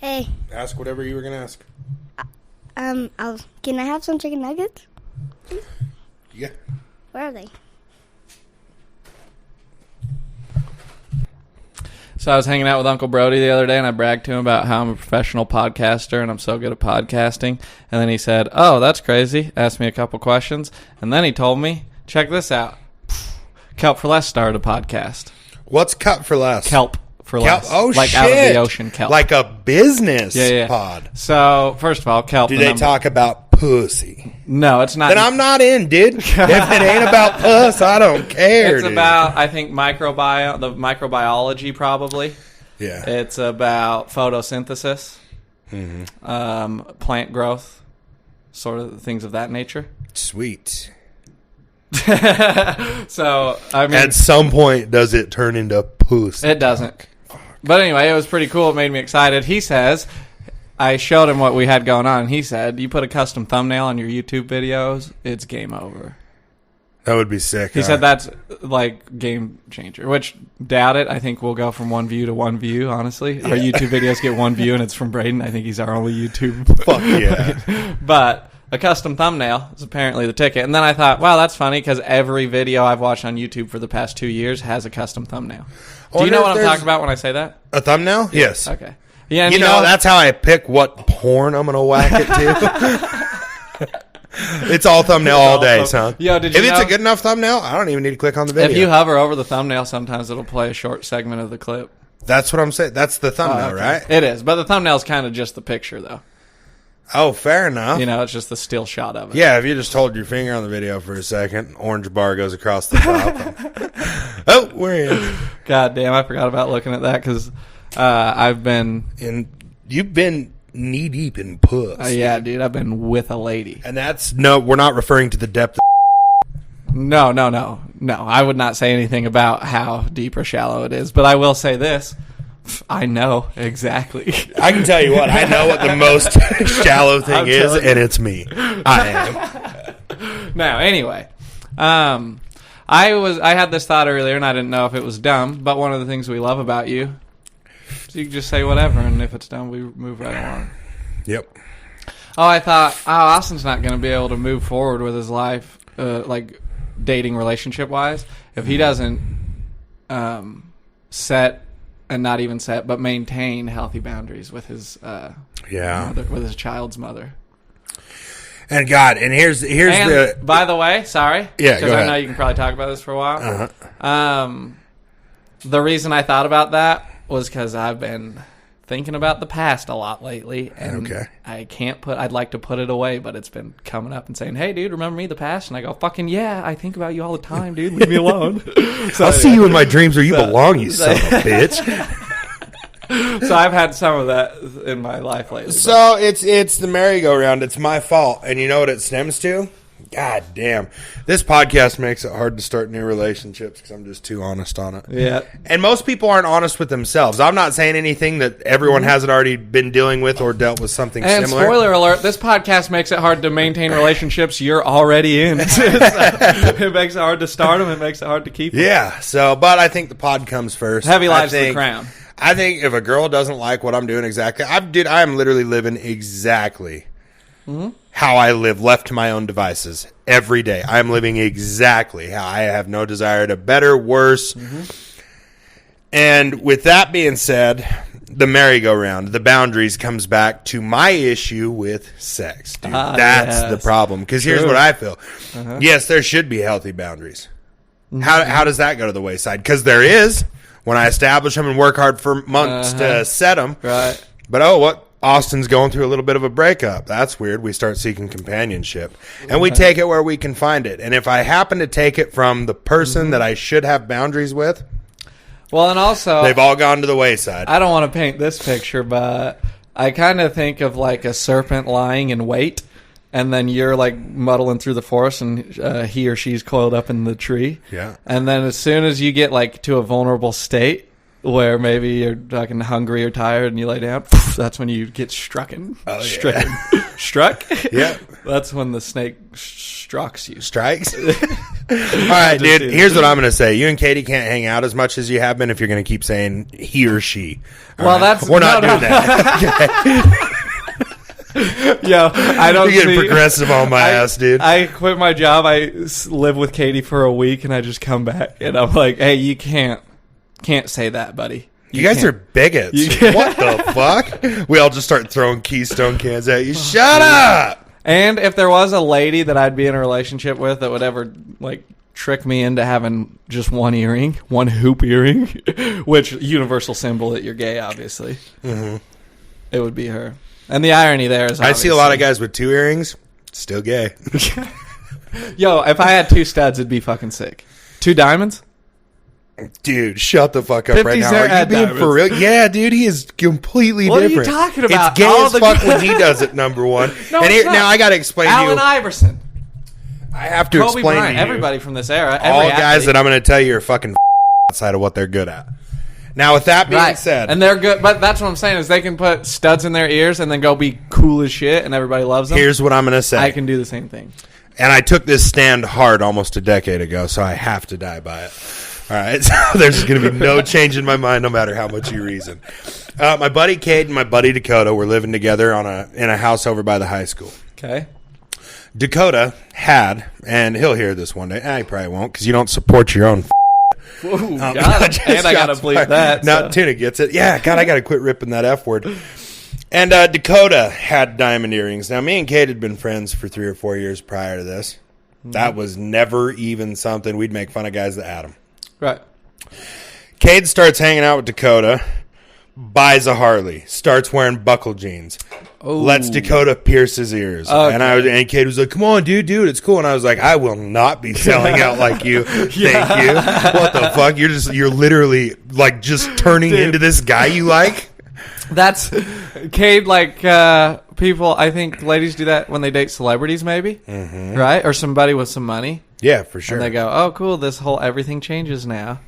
Hey. Ask whatever you were going to ask. Can I have some chicken nuggets? Yeah. Where are they? So I was hanging out with Uncle Brody the other day, and I bragged to him about how I'm a professional podcaster and I'm so good at podcasting. And then he said, "Oh, that's crazy." Asked me a couple questions. And then he told me, check this out. Kelp for Less started a podcast. What's Kelp for Less? Kelp for Less. Oh, like shit. Out of the ocean kelp. Like a business pod. So, first of all, Kelp. Do they talk about pussy? No, it's not. Then I'm not in, dude. If it ain't about puss, I don't care. It's about, I think, the microbiology, probably. Yeah. It's about photosynthesis, plant growth, sort of things of that nature. Sweet. So, I mean, at some point, does it turn into pussy? It doesn't. But anyway, it was pretty cool. It made me excited. He says, I showed him what we had going on. He said, you put a custom thumbnail on your YouTube videos, it's game over. That would be sick. He said that's like game changer, which doubt it. I think we'll go from 1 view to 1 view, honestly. Yeah. Our YouTube videos get 1 view and it's from Braden. I think he's our only YouTube. Fuck yeah. But a custom thumbnail is apparently the ticket. And then I thought, wow, that's funny because every video I've watched on YouTube for the past 2 years has a custom thumbnail. Do you know what I'm talking about when I say that? A thumbnail? Yes. Okay. Yeah, and you know, that's how I pick what porn I'm going to whack it to. It's all thumbnail all day, son. Yo, if it's a good enough thumbnail, I don't even need to click on the video. If you hover over the thumbnail, sometimes it'll play a short segment of the clip. That's what I'm saying. That's the thumbnail, right? It is, but the thumbnail's kind of just the picture, though. Oh, fair enough. You know, it's just the still shot of it. Yeah, if you just hold your finger on the video for a second, orange bar goes across the top. Oh, we're in. God damn, I forgot about looking at that because I've been... You've been knee-deep in puss. Yeah, dude, I've been with a lady. And that's... No, we're not referring to the depth of... No. I would not say anything about how deep or shallow it is, but I will say this. I know exactly. I can tell you what. I know what the most shallow thing is, and it's me. I am. Now, anyway, I had this thought earlier, and I didn't know if it was dumb. But one of the things we love about you is you can just say whatever, and if it's dumb, we move right along. Yep. Oh, I thought, Austin's not going to be able to move forward with his life, like dating relationship wise, if he doesn't set. And not even set, but maintain healthy boundaries with his mother, with his child's mother. And God, and here's the. By the way, sorry, yeah, because I know you can probably talk about this for a while. The reason I thought about that was because I've been thinking about the past a lot lately, and I can't put. I'd like to put it away, but it's been coming up and saying, "Hey, dude, remember me, the past?" And I go, "Fucking yeah, I think about you all the time, dude. Leave me alone." So, I'll see you in my dreams where you belong, you son of a bitch. So I've had some of that in my life lately. So it's the merry-go-round. It's my fault, and you know what it stems to? God damn. This podcast makes it hard to start new relationships because I'm just too honest on it. Yeah. And most people aren't honest with themselves. I'm not saying anything that everyone hasn't already been dealing with or dealt with something similar. And spoiler alert, this podcast makes it hard to maintain relationships you're already in. It makes it hard to start them. It makes it hard to keep them. Yeah. So, but I think the pod comes first. Heavy life's the crown. I think if a girl doesn't like what I'm doing exactly, I am literally living exactly how I live, left to my own devices every day. I'm living exactly how I have no desire to better, worse. And with that being said, the merry-go-round, the boundaries comes back to my issue with sex, dude. That's the problem. Because here's what I feel. Yes, there should be healthy boundaries. How does that go to the wayside? Because there is when I establish them and work hard for months to set them. Right. But Austin's going through a little bit of a breakup. That's weird. We start seeking companionship. And we take it where we can find it. And if I happen to take it from the person that I should have boundaries with, well, and also they've all gone to the wayside. I don't want to paint this picture, but I kind of think of like a serpent lying in wait, and then you're like muddling through the forest, and he or she's coiled up in the tree. Yeah. And then as soon as you get like to a vulnerable state, where maybe you're fucking hungry or tired and you lay down, that's when you get strucken. Oh, yeah. Struck? Yeah. That's when the snake strikes you. Strikes? right, dude. Here's what I'm going to say. You and Katie can't hang out as much as you have been if you're going to keep saying he or she. Well, that's... We're not doing that. Yo, I don't You're getting progressive on my ass, dude. I quit my job. I live with Katie for a week, and I just come back, and I'm like, hey, you can't say that, buddy. You guys are bigots. What the fuck? We all just start throwing Keystone cans at you. Shut up! And if there was a lady that I'd be in a relationship with that would ever, like, trick me into having just one earring, one hoop earring, which universal symbol that you're gay, obviously, it would be her. And the irony there is, I see a lot of guys with 2 earrings, still gay. Yo, if I had 2 studs, it'd be fucking sick. 2 diamonds? Dude, shut the fuck up right now. Are you being for real? Yeah, dude, he is completely different. What are you talking about? It's gay as fuck when he does it, number one. No, and now I got to explain to you. Allen Iverson. I have to Kobe explain Bryant, to you. everybody from this era. All guys that I'm going to tell you are fucking outside of what they're good at. Now, with that being said. And they're good, but that's what I'm saying is they can put studs in their ears and then go be cool as shit and everybody loves them. Here's what I'm going to say. I can do the same thing. And I took this stand hard almost a decade ago, so I have to die by it. All right, so there's going to be no change in my mind no matter how much you reason. My buddy Cade and my buddy Dakota were living together in a house over by the high school. Okay. Dakota had, and he'll hear this one day. He probably won't because you don't support your own. Ooh, and I got to bleep that. Now, Tuna gets it. Yeah, God, I got to quit ripping that F word. And Dakota had diamond earrings. Now, me and Cade had been friends for 3 or 4 years prior to this. That was never even something. We'd make fun of guys that had them. Right. Cade starts hanging out with Dakota, buys a Harley, starts wearing buckle jeans, lets Dakota pierce his ears. Okay. And Cade was like, come on, dude, it's cool. And I was like, I will not be selling out like you. Thank you. What the fuck? You're literally like just turning into this guy you like? That's Cade, like people, I think ladies do that when they date celebrities maybe, right? Or somebody with some money. Yeah, for sure. And they go, oh, cool, this whole everything changes now.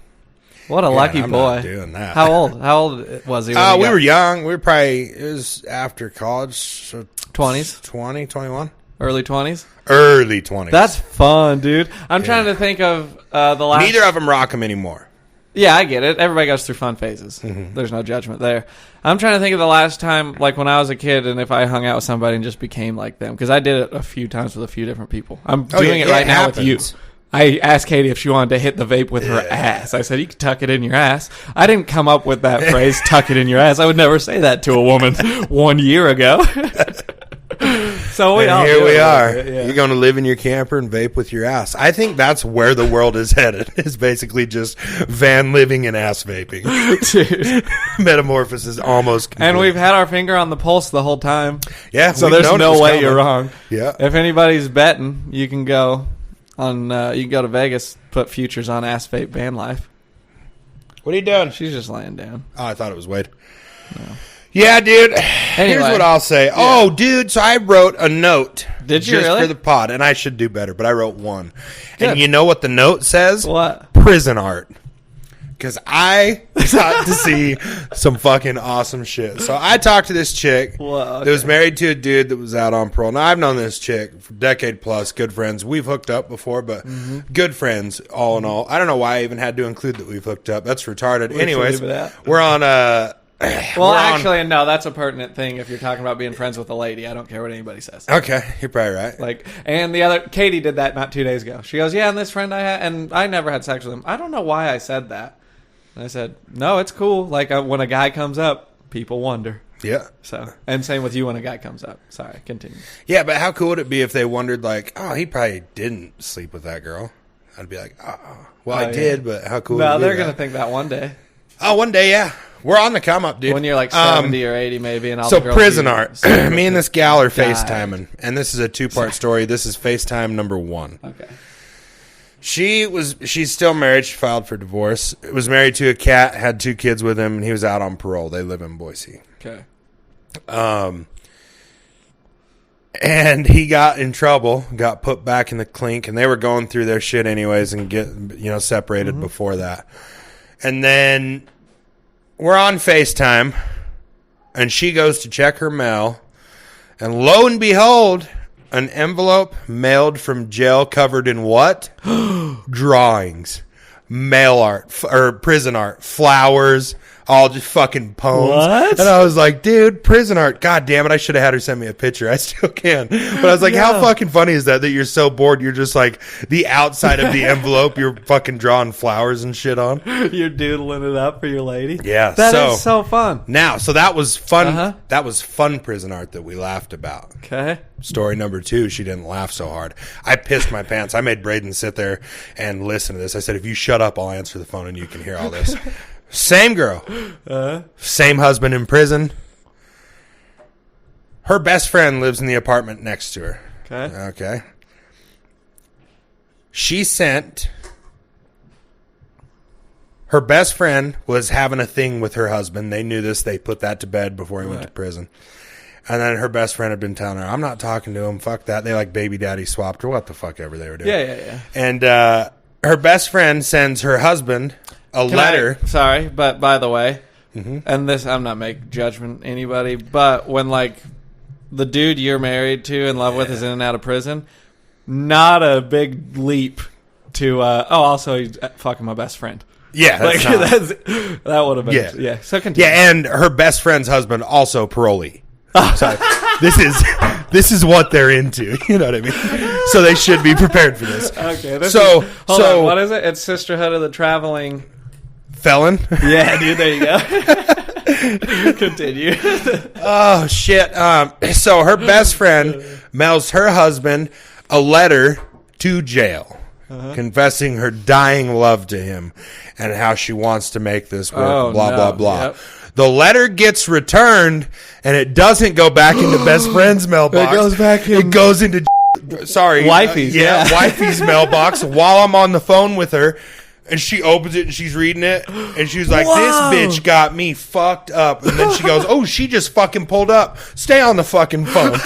What a lucky I'm boy. Not doing that. How old was he? We were young. We were probably, it was after college. So 20s? 20, 21. Early 20s? Early 20s. That's fun, dude. I'm trying to think of the last... Neither of them rock them anymore. Yeah, I get it. Everybody goes through fun phases. There's no judgment there. I'm trying to think of the last time, like when I was a kid, and if I hung out with somebody and just became like them. Because I did it a few times with a few different people. I'm doing it right now with you. I asked Katie if she wanted to hit the vape with her ass. I said, you can tuck it in your ass. I didn't come up with that phrase, tuck it in your ass. I would never say that to a woman 1 year ago. So here we are. Yeah. You're going to live in your camper and vape with your ass. I think that's where the world is headed. Is basically just van living and ass vaping. Dude. Metamorphosis almost complete. And we've had our finger on the pulse the whole time. Yeah. So there's no way you're wrong. Yeah. If anybody's betting, you can go on. You can go to Vegas, put futures on ass vape van life. What are you doing? She's just laying down. Oh, I thought it was Wade. No. Yeah, dude. Here's what I'll say. Yeah. Oh, dude, so I wrote a note. Did you just really? For the pod, and I should do better, but I wrote one. Good. And you know what the note says? What? Prison art. Because I got to see some fucking awesome shit. So I talked to this chick that was married to a dude that was out on parole. Now, I've known this chick for a decade plus, good friends. We've hooked up before, but good friends all in all. I don't know why I even had to include that we've hooked up. That's retarded. Anyways, we're on well, actually, no, that's a pertinent thing if you're talking about being friends with a lady. I don't care what anybody says. Okay, you're probably right. Like, and the other, Katie did that not 2 days ago. She goes, yeah, and this friend I had, and I never had sex with him. I don't know why I said that. And I said, no, it's cool. Like, when a guy comes up, people wonder. Yeah. So, and same with you when a guy comes up. Sorry, continue. Yeah, but how cool would it be if they wondered, like, oh, he probably didn't sleep with that girl? I'd be like, oh, well, I did, but how cool would it be? No, they're going to think that one day. Oh, one day, yeah. We're on the come up, dude. When you're like 70 or 80 maybe. And all so the girls prison art. Me and this gal are died. FaceTiming. And this is a 2-part story. This is FaceTime number 1. Okay. She's still married. She filed for divorce. Was married to a cat, had 2 kids with him, and he was out on parole. They live in Boise. Okay. And he got in trouble, got put back in the clink, and they were going through their shit anyways and get separated before that. And then we're on FaceTime, and she goes to check her mail, and lo and behold, An envelope mailed from jail covered in what? Drawings. Mail art. Or prison art. Flowers. All just fucking poems. What? And I was like, dude, prison art. God damn it. I should have had her send me a picture. I still can. But I was like, how fucking funny is that you're so bored? You're just like the outside of the envelope. You're fucking drawing flowers and shit on. You're doodling it up for your lady. Yeah. That is so fun. Now, so that was fun. Uh-huh. That was fun prison art that we laughed about. Okay. Story number 2, she didn't laugh so hard. I pissed my pants. I made Braden sit there and listen to this. I said, if you shut up, I'll answer the phone and you can hear all this. Same girl. Same husband in prison. Her best friend lives in the apartment next to her. Okay. She sent... Her best friend was having a thing with her husband. They knew this. They put that to bed before he went to prison. And then her best friend had been telling her, I'm not talking to him. Fuck that. They like baby daddy swapped or what the fuck ever they were doing. Yeah. And her best friend sends her husband a letter. Sorry, but by the way, and this, I'm not making judgment anybody, but when like the dude you're married to in love with is in and out of prison, not a big leap to, also he's fucking my best friend. Yeah, that would have been. Yeah. So continue. Yeah, and her best friend's husband also parolee. So this is what they're into. You know what I mean? So they should be prepared for this. Okay. Hold on, what is it? It's Sisterhood of the Traveling Felon. Yeah, dude. There you go. Continue. Oh shit. So her best friend mails her husband a letter to jail. Confessing her dying love to him and how she wants to make this work, blah, blah. Yep. The letter gets returned, and it doesn't go back into best friend's mailbox. It goes back in. It goes into, wifey's. Wifey's mailbox while I'm on the phone with her. And she opens it and she's reading it. And she's like, Whoa. This bitch got me fucked up. And then she goes, oh, she just fucking pulled up. Stay on the fucking phone.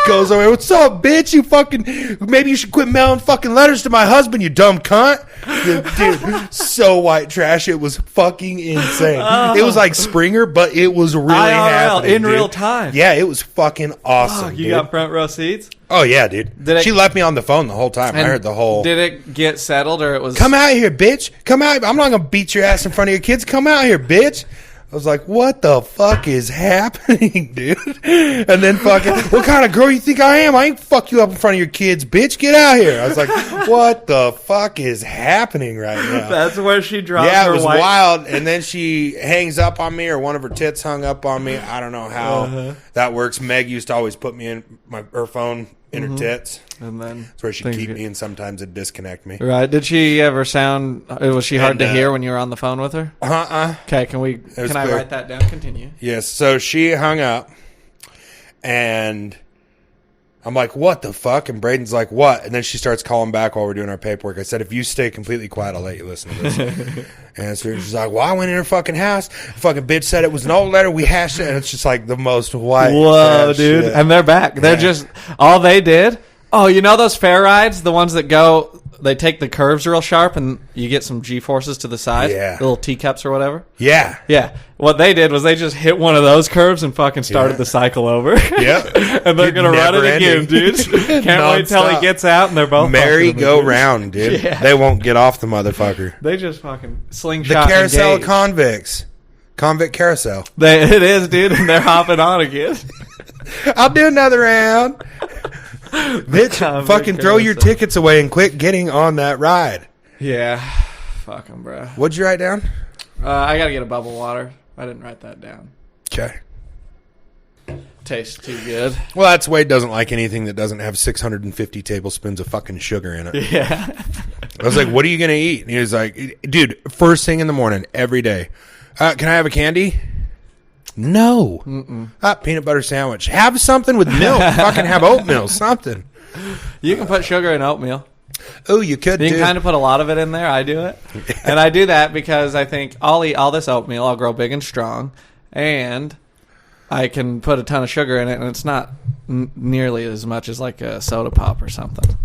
Goes away. What's up, bitch? You fucking, maybe you should quit mailing fucking letters to my husband, you dumb cunt. Dude, so white trash. It was fucking insane. It was like Springer, but it was really happening. In real time. Yeah, it was fucking awesome. You got front row seats? Oh, yeah, dude. She left me on the phone the whole time. I heard the whole... Did it get settled or it was... Come out here, bitch. Come out. I'm not going to beat your ass in front of your kids. Come out here, bitch. I was like, what the fuck is happening, dude? And then fucking, what kind of girl you think I am? I ain't fuck you up in front of your kids, bitch. Get out here. I was like, what the fuck is happening right now? That's where she dropped her Yeah, it was wild. And then she hangs up on me, or one of her tits hung up on me. I don't know how that works. Meg used to always put me in her phone in her tits. And then that's where she'd keep me, and sometimes it'd disconnect me. Right. Did she ever sound... Was she hard to hear when you were on the phone with her? Okay, can I write that down? Continue. Yes, so she hung up, and I'm like, what the fuck? And Braden's like, what? And then she starts calling back while we're doing our paperwork. I said, if you stay completely quiet, I'll let you listen to this. And so she's like, well, I went in her fucking house. The fucking bitch said it was an old letter. We hashed it. And it's just like the most white. Whoa, dude. Shit. And they're back. They're just... All they did... Oh, you know those fair rides? The ones that go... They take the curves real sharp and you get some G-forces to the side. Yeah. The little teacups or whatever. Yeah. Yeah. What they did was they just hit one of those curves and fucking started the cycle over. Yep. And they're going to run it again, dude. Can't wait till he gets out and they're both... Merry-go-round, dude. Yeah. They won't get off the motherfucker. They just fucking slingshot the carousel engage. Of convicts. Convict carousel. It is, dude. And they're hopping on again. I'll do another round. Bitch, fucking throw your tickets away and quit getting on that ride. Yeah. Fuck them, bro. What'd you write down? I got to get a bubble water. I didn't write that down. Okay. Tastes too good. Well, that's Wade doesn't like anything that doesn't have 650 tablespoons of fucking sugar in it. Yeah. I was like, what are you going to eat? And he was like, dude, first thing in the morning, every day. Can I have a candy? No. Peanut butter sandwich. Have something with milk. Fucking have oatmeal. Something. You can put sugar in oatmeal. Oh, you could. You can kind of put a lot of it in there. I do it. And I do that because I think I'll eat all this oatmeal. I'll grow big and strong. And I can put a ton of sugar in it. And it's not nearly as much as like a soda pop or something.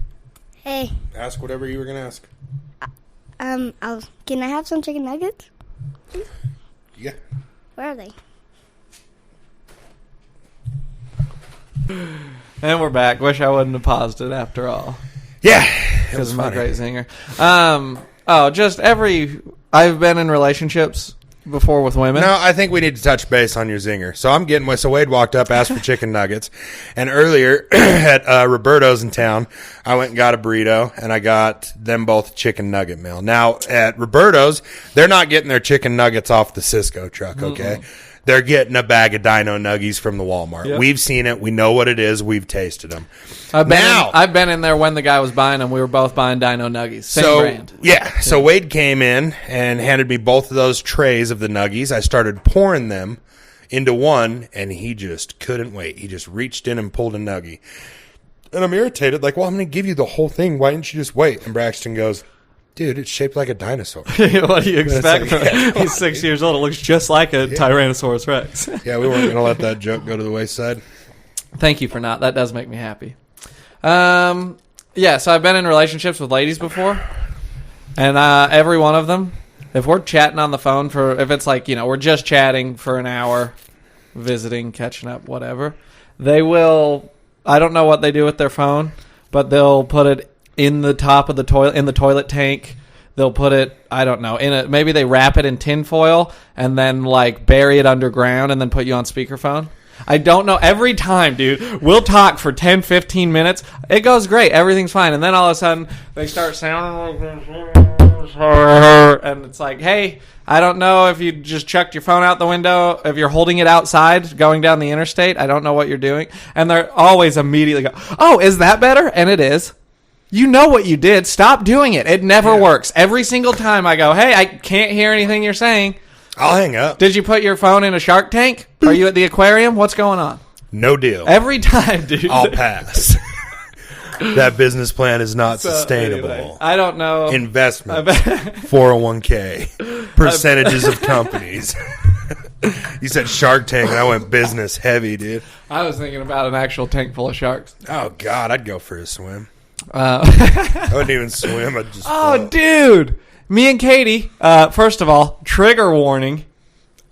Hey. Ask whatever you were going to ask. Can I have some chicken nuggets? Yeah. Where are they? And we're back. Wish I wouldn't have paused it after all. Yeah, Because I'm a great singer. I've been in relationships before with women. No, I think we need to touch base on your zinger. So Wade walked up, asked for chicken nuggets, and earlier at Roberto's in town, I went and got a burrito, and I got them both chicken nugget meal. Now, at Roberto's, they're not getting their chicken nuggets off the Cisco truck, okay? They're getting a bag of Dino Nuggies from the Walmart. Yep. We've seen it. We know what it is. We've tasted them. I've been in there when the guy was buying them. We were both buying Dino Nuggies. Same brand. Yeah. So Wade came in and handed me both of those trays of the Nuggies. I started pouring them into one, and he just couldn't wait. He just reached in and pulled a Nuggie. And I'm irritated. Like, well, I'm going to give you the whole thing. Why didn't you just wait? And Braxton goes, dude, it's shaped like a dinosaur. What do you expect? Like, He's 6 years old. It looks just like a Tyrannosaurus Rex. Yeah, we weren't going to let that joke go to the wayside. Thank you for not. That does make me happy. So I've been in relationships with ladies before, and every one of them, if we're chatting on the phone if it's like, we're just chatting for an hour, visiting, catching up, whatever, they will, I don't know what they do with their phone, but they'll put it in the top of the toilet, in the toilet tank. They'll put it, I don't know, maybe they wrap it in tin foil and then like bury it underground and then put you on speakerphone. I don't know. Every time, dude, we'll talk for 10, 15 minutes. It goes great. Everything's fine. And then all of a sudden, they start sounding like, and it's like, hey, I don't know if you just chucked your phone out the window, if you're holding it outside going down the interstate. I don't know what you're doing. And they're always immediately go, oh, is that better? And it is. You know what you did. Stop doing it. It never works. Every single time I go, hey, I can't hear anything you're saying. I'll hang up. Did you put your phone in a shark tank? Are you at the aquarium? What's going on? No deal. Every time, dude. I'll pass. That business plan is not sustainable. Anyway, I don't know. Investments, 401k, percentages of companies. You said Shark Tank, and I went business heavy, dude. I was thinking about an actual tank full of sharks. Oh, God, I'd go for a swim. I wouldn't even swim. I'd just float. Dude. Me and Katie, first of all, trigger warning.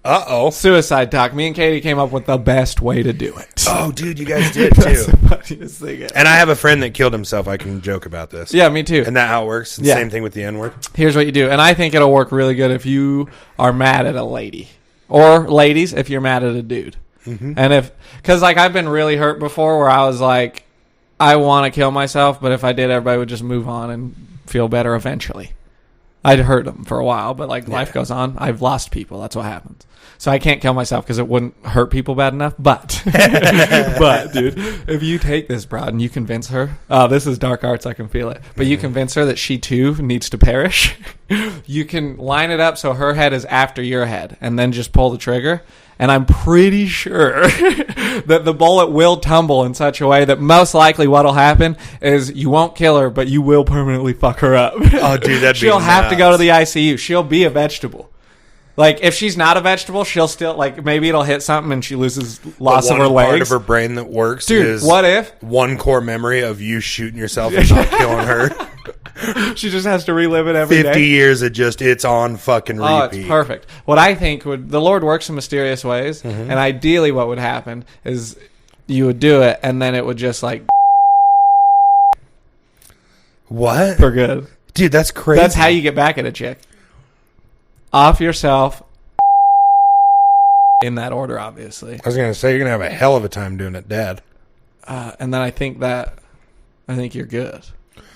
Uh-oh. Suicide talk. Me and Katie came up with the best way to do it. Oh, dude, you guys did, too. That's the funniest thing ever. And I have a friend that killed himself. I can joke about this. Yeah, me too. And that how it works? Yeah. Same thing with the N-word? Here's what you do. And I think it'll work really good if you are mad at a lady. Or ladies, if you're mad at a dude. Mm-hmm. And because like I've been really hurt before where I was like, I want to kill myself, but if I did, everybody would just move on and feel better eventually. I'd hurt them for a while, but like life goes on. I've lost people. That's what happens. So I can't kill myself because it wouldn't hurt people bad enough. But, dude, if you take this broad and you convince her, this is dark arts, I can feel it. But you convince her that she too needs to perish. You can line it up so her head is after your head and then just pull the trigger. And I'm pretty sure that the bullet will tumble in such a way that most likely what'll happen is you won't kill her, but you will permanently fuck her up. Oh, dude, that'd be She'll have to go to the ICU. She'll be a vegetable. Like, if she's not a vegetable, she'll still, like, maybe it'll hit something and she loses loss of her legs. One part of her brain that works is what if? one core memory of you shooting yourself and not killing her. She just has to relive it every 50 day. years, it's on fucking repeat. Oh, it's perfect. What I think the Lord works in mysterious ways, and ideally what would happen is you would do it, and then it would just, like, what? For good. Dude, that's crazy. That's how you get back at a chick. Off yourself, in that order, obviously. I was going to say, you're going to have a hell of a time doing it, Dad. And then I think you're good.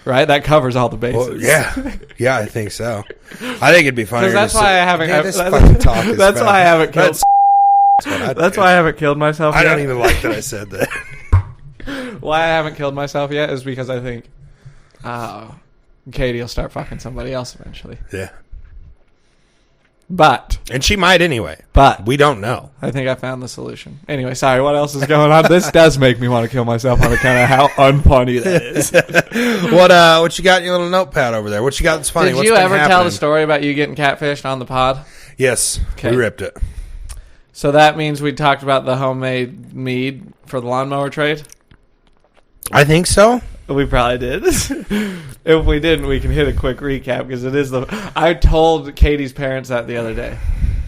Right? That covers all the bases. Well, yeah. Yeah, I think so. I think it'd be funny. That's why I haven't... This fucking talk is that's bad. why I haven't killed... That's why I haven't killed myself yet. I don't even like that I said that. Why I haven't killed myself yet is because I think... Katie will start fucking somebody else eventually. Yeah. And she might anyway. But we don't know. I think I found the solution. Anyway, sorry, what else is going on? This does make me want to kill myself on account of how unfunny that is. What you got in your little notepad over there? What you got that's funny? Did you ever tell the story about you getting catfished on the pod? Yes. Okay. We ripped it. So that means we talked about the homemade mead for the lawnmower trade? I think so. We probably did. If we didn't, we can hit a quick recap because it is I told Katie's parents that the other day.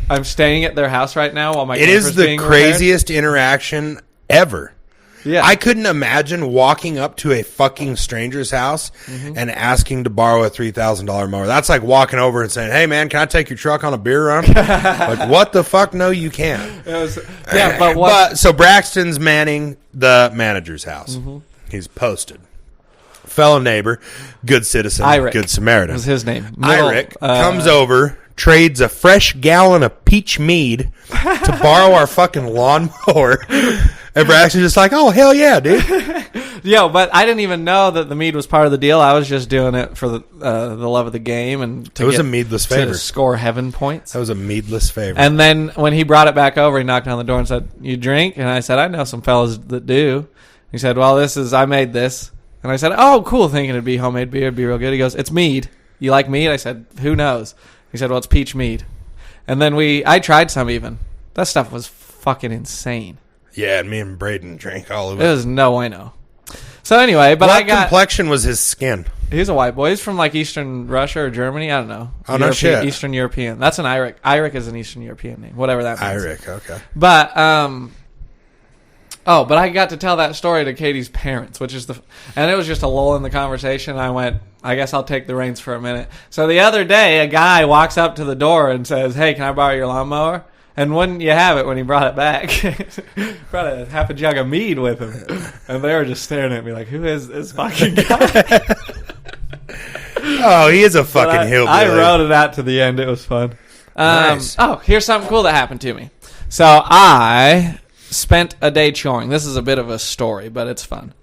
I'm staying at their house right now while my It is the craziest interaction ever. Yeah. I couldn't imagine walking up to a fucking stranger's house and asking to borrow a $3,000 mower. That's like walking over and saying, "Hey man, can I take your truck on a beer run?" Like, what the fuck? No, you can't. So Braxton's manning the manager's house. He's posted. Fellow neighbor, good citizen, Iric good Samaritan. was his name. Iric comes over, trades a fresh gallon of peach mead to borrow our fucking lawnmower. And Braxton's just like, "Oh, hell yeah, dude." Yo, but I didn't even know that the mead was part of the deal. I was just doing it for the love of the game. And it was a meadless favor. To score heaven points. That was a meadless favor. And then when he brought it back over, he knocked on the door and said, "You drink?" And I said, "I know some fellas that do." He said, "Well, I made this." And I said, "Oh, cool," thinking it'd be homemade beer, it'd be real good. He goes, "It's mead. You like mead?" I said, "Who knows?" He said, "Well, it's peach mead." And then I tried some even. That stuff was fucking insane. Yeah, and me and Braden drank all of it. There was no way no. So anyway, but what complexion was his skin? He's a white boy. He's from like Eastern Russia or Germany. I don't know. Oh, no shit. Eastern European. That's an Iric. Iric is an Eastern European name. Whatever that means. Iric, okay. But, but I got to tell that story to Katie's parents, and it was just a lull in the conversation. I went, I guess I'll take the reins for a minute. So the other day, a guy walks up to the door and says, "Hey, can I borrow your lawnmower?" And wouldn't you have it, when he brought it back, brought a half a jug of mead with him. And they were just staring at me like, "Who is this fucking guy?" Oh, he is a fucking hillbilly. I wrote it out to the end. It was fun. Nice. Oh, here's something cool that happened to me. So I spent a day choring. This is a bit of a story, but it's fun.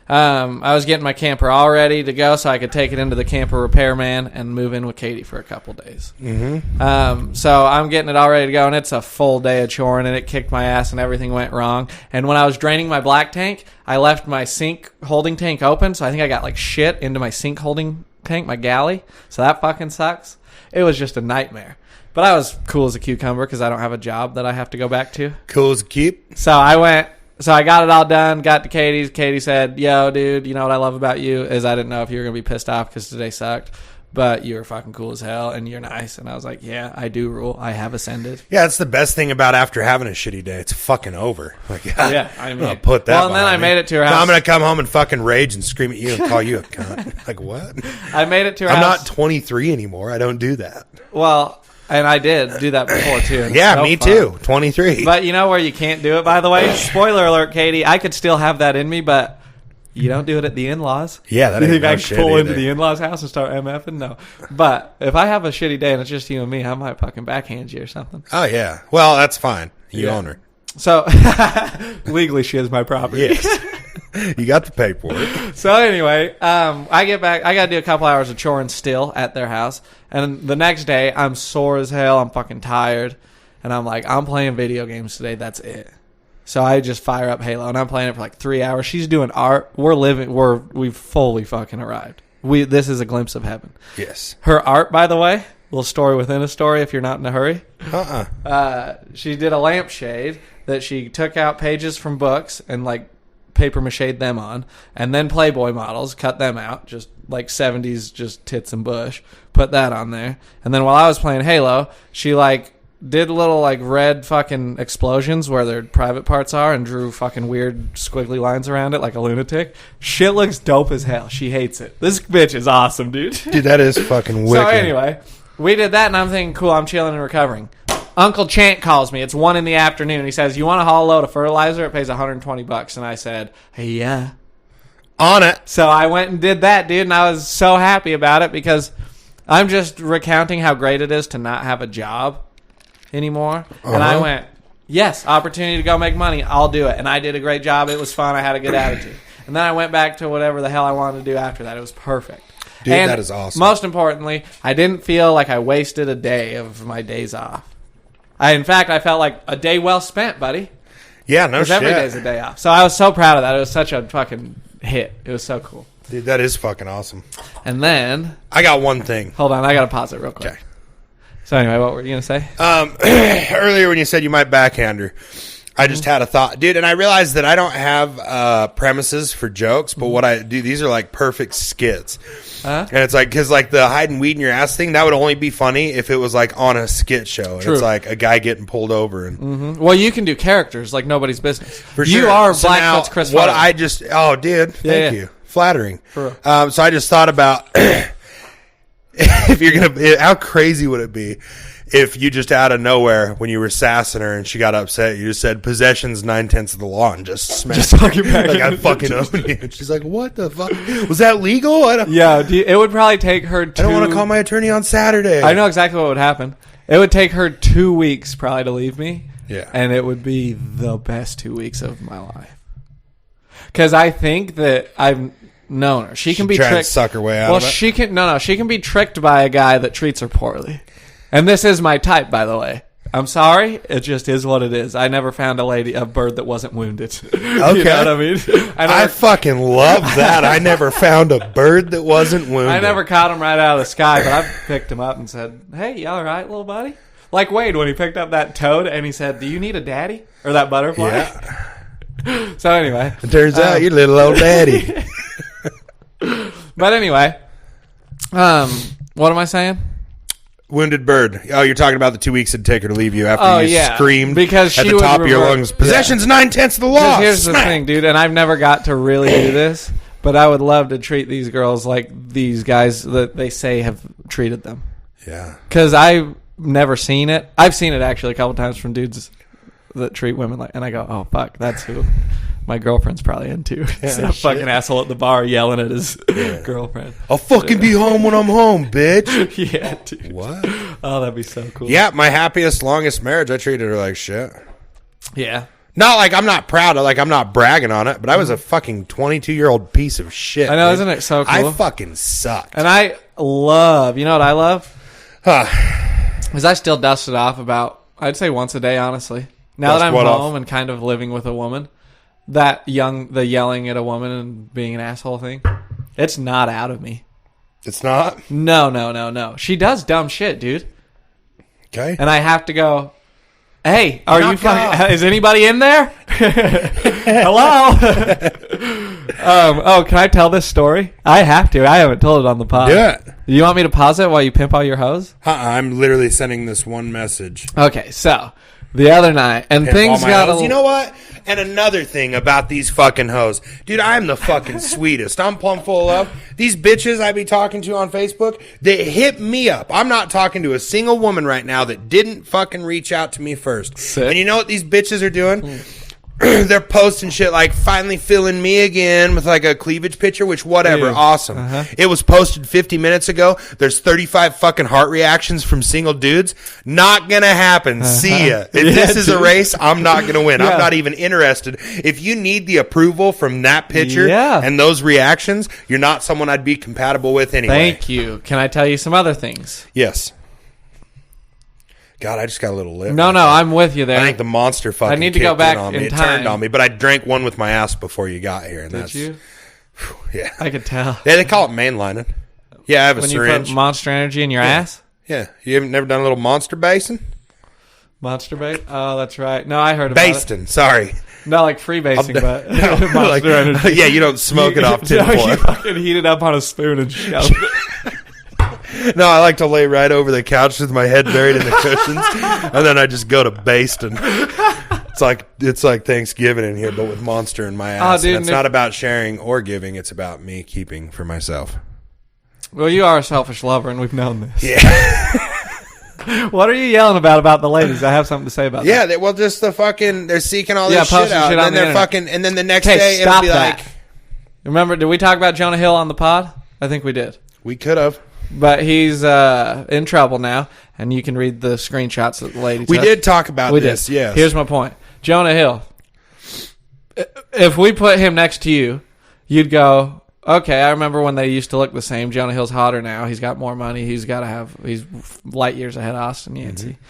I was getting my camper all ready to go so I could take it into the camper repairman and move in with Katie for a couple days. So I'm getting it all ready to go, and it's a full day of choring, and it kicked my ass, and everything went wrong. And when I was draining my black tank, I left my sink holding tank open, so I think I got like shit into my sink holding tank, my galley. So that fucking sucks. It was just a nightmare. But I was cool as a cucumber because I don't have a job that I have to go back to. Cool as a cube. So I got it all done, got to Katie's. Katie said, "Yo, dude, you know what I love about you is I didn't know if you were going to be pissed off because today sucked, but you were fucking cool as hell, and you're nice." And I was like, "Yeah, I do rule. I have ascended." Yeah, that's the best thing about after having a shitty day. It's fucking over. Like, yeah, I mean, I'm going to put that and then I made it to her house. So I'm going to come home and fucking rage and scream at you and call you a cunt. Like, what? I made it to her house. I'm not 23 anymore. I don't do that. Well... And I did do that before, too. Yeah, me too. 23. But you know where you can't do it, by the way? Spoiler alert, Katie. I could still have that in me, but you don't do it at the in-laws. Yeah, that ain't You think no I shit can pull either. into the in-laws house and start MFing? No. But if I have a shitty day and it's just you and me, I might fucking backhand you or something. Oh, yeah. Well, that's fine. You own her. So, legally, she is my property. Yes. You got the paperwork. So anyway, I get back. I got to do a couple hours of choring still at their house. And the next day, I'm sore as hell. I'm fucking tired. And I'm like, I'm playing video games today. That's it. So I just fire up Halo. And I'm playing it for like 3 hours. She's doing art. We've fully fucking arrived. This is a glimpse of heaven. Yes. Her art, by the way, little story within a story if you're not in a hurry. She did a lampshade that she took out pages from books and like paper maché'd them on, and then Playboy models, cut them out, just like 70s, just tits and bush, put that on there. And then while I was playing Halo, she like did little like red fucking explosions where their private parts are and drew fucking weird squiggly lines around it like a lunatic. Shit looks dope as hell. She hates it. This bitch is awesome, dude. Dude, that is fucking wicked. So anyway, we did that, and I'm thinking, cool, I'm chilling and recovering. Uncle Chant calls me. It's 1 p.m. He says, "You want to haul a load of fertilizer? It pays $120. And I said, "Hey, yeah." On it. So I went and did that, dude, and I was so happy about it because I'm just recounting how great it is to not have a job anymore. And I went, yes, opportunity to go make money. I'll do it. And I did a great job. It was fun. I had a good attitude. And then I went back to whatever the hell I wanted to do after that. It was perfect. Dude, and that is awesome. Most importantly, I didn't feel like I wasted a day of my days off. In fact, I felt like a day well spent, buddy. Yeah, no shit. Every day's a day off. So I was so proud of that. It was such a fucking hit. It was so cool. Dude, that is fucking awesome. And then... I got one thing. Hold on, I got to pause it real quick. Okay. So anyway, what were you going to say? Earlier when you said you might backhand her, I just had a thought, dude, and I realized that I don't have premises for jokes, but what I do, these are like perfect skits. And it's like, because like the hiding weed in your ass thing, that would only be funny if it was like on a skit show. And it's like a guy getting pulled over. And Well, you can do characters like nobody's business. For sure. You are So Blackfoot's now, Chris what Farley. I just, oh, dude, thank you. Flattering. For So I just thought about if you're going to, how crazy would it be if you just out of nowhere, when you were sassing her and she got upset, you just said, possession's 9/10 of the law and just smacked her. Like, I fucking own you. And she's like, what the fuck? Was that legal? It would probably take her I don't want to call my attorney on Saturday. I know exactly what would happen. It would take her 2 weeks probably to leave me. Yeah. And it would be the best 2 weeks of my life. Because I think that I've known her. She can be try and tricked. suck her way out of it? She can be tricked by a guy that treats her poorly. And this is my type, by the way. I'm sorry. It just is what it is. I never found a bird that wasn't wounded. Okay. You know what I mean? I fucking love that. I never found a bird that wasn't wounded. I never caught him right out of the sky, but I picked him up and said, hey, you all right, little buddy? Like Wade when he picked up that toad and he said, do you need a daddy? Or that butterfly? Yeah. So anyway. It turns out you're little old daddy. But anyway. What am I saying? Wounded bird. Oh, you're talking about the 2 weeks it'd take her to leave you after you screamed because at she the would top of your revert- lungs. Possession's 9/10 of the law. Here's Smack. the thing, dude, and I've never got to really do this, but I would love to treat these girls like these guys that they say have treated them. Yeah. Because I've never seen it. I've seen it actually a couple times from dudes that treat women like, and I go, oh fuck, that's who my girlfriend's probably into. It's that fucking asshole at the bar yelling at his girlfriend. I'll fucking be home when I'm home, bitch. Yeah, dude. What? Oh, that'd be so cool. Yeah, my happiest, longest marriage, I treated her like shit. Yeah. Not like I'm not proud of, like I'm not bragging on it, but I was a fucking 22-year-old piece of shit. I know, dude. isn't it so cool? I fucking sucked. And I love, you know what I love? Huh. Is I still dust it off about, I'd say once a day, honestly. Now Dust that I'm what home off? and kind of living with a woman, the yelling at a woman and being an asshole thing, it's not out of me. It's not? No. She does dumb shit, dude. Okay. And I have to go, hey, are you Knock off. fucking, is anybody in there? Hello? Can I tell this story? I have to. I haven't told it on the pod. Do it. You want me to pause it while you pimp all your hoes? I'm literally sending this one message. Okay, so the other night, and Pimp all things my got hoes. a... You know what? And another thing about these fucking hoes. Dude, I'm the fucking sweetest. I'm plumb full of love. These bitches I be talking to on Facebook, they hit me up. I'm not talking to a single woman right now that didn't fucking reach out to me first. Sick. And you know what these bitches are doing? They're posting shit like finally feeling me again with like a cleavage picture, which whatever, Dude. awesome. It was posted 50 minutes ago. There's 35 fucking heart reactions from single dudes. Not gonna happen. See ya. If this is a race, I'm not gonna win. I'm not even interested. If you need the approval from that picture and those reactions, you're not someone I'd be compatible with anyway. Thank you. Can I tell you some other things? Yes. God, I just got a little lit. No, I'm with you there. I think the monster fucking I need to go kicked back on me. in It time. turned on me, but I drank one with my ass before you got here. And Did you? Yeah. I could tell. Yeah, they call it mainlining. Yeah, I have a When syringe. you put Monster Energy in your ass? Yeah. You haven't never done a little monster basing? Monster bait? Oh, that's right. No, I heard about Basting, sorry. it. Not like free basing, but Monster Like, Energy. yeah, you don't smoke it off tin No, you foil. fucking heat it up on a spoon and shove it. No, I like to lay right over the couch with my head buried in the cushions, and then I just go to basting. It's like Thanksgiving in here, but with Monster in my ass. dude, And it's not about sharing or giving; it's about me keeping for myself. Well, you are a selfish lover, and we've known this. Yeah. What are you yelling about the ladies? I have something to say about that. Yeah, just the fucking, they're seeking all this shit posting out, shit and on then the they're internet. fucking, and then the next Okay, day it'll stop be that. like, Remember, did we talk about Jonah Hill on the pod? I think we did. we could have. But he's in trouble now, and you can read the screenshots that the lady We took. did talk about this, did. yes. Here's my point. Jonah Hill. If we put him next to you, you'd go, okay, I remember when they used to look the same. Jonah Hill's hotter now. He's got more money. He's light years ahead of Austin Yancey. Mm-hmm.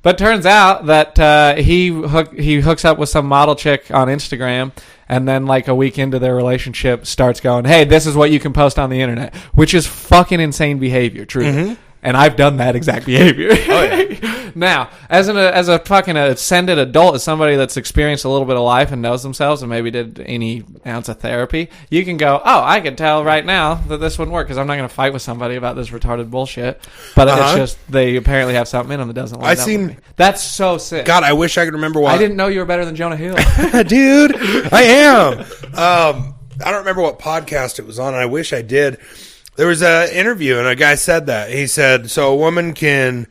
But turns out that he hooks up with some model chick on Instagram, and then like a week into their relationship starts going, hey, this is what you can post on the internet, which is fucking insane behavior, truly. And I've done that exact behavior. Oh, yeah. Now, as a fucking ascended adult, as somebody that's experienced a little bit of life and knows themselves and maybe did any ounce of therapy, you can go, oh, I can tell right now that this wouldn't work because I'm not going to fight with somebody about this retarded bullshit. But it's just they apparently have something in them that doesn't line up with me. That's so sick. God, I wish I could remember why. I didn't know you were better than Jonah Hill. Dude, I am. I don't remember what podcast it was on, and I wish I did. There was an interview, and a guy said that. He said, so a woman can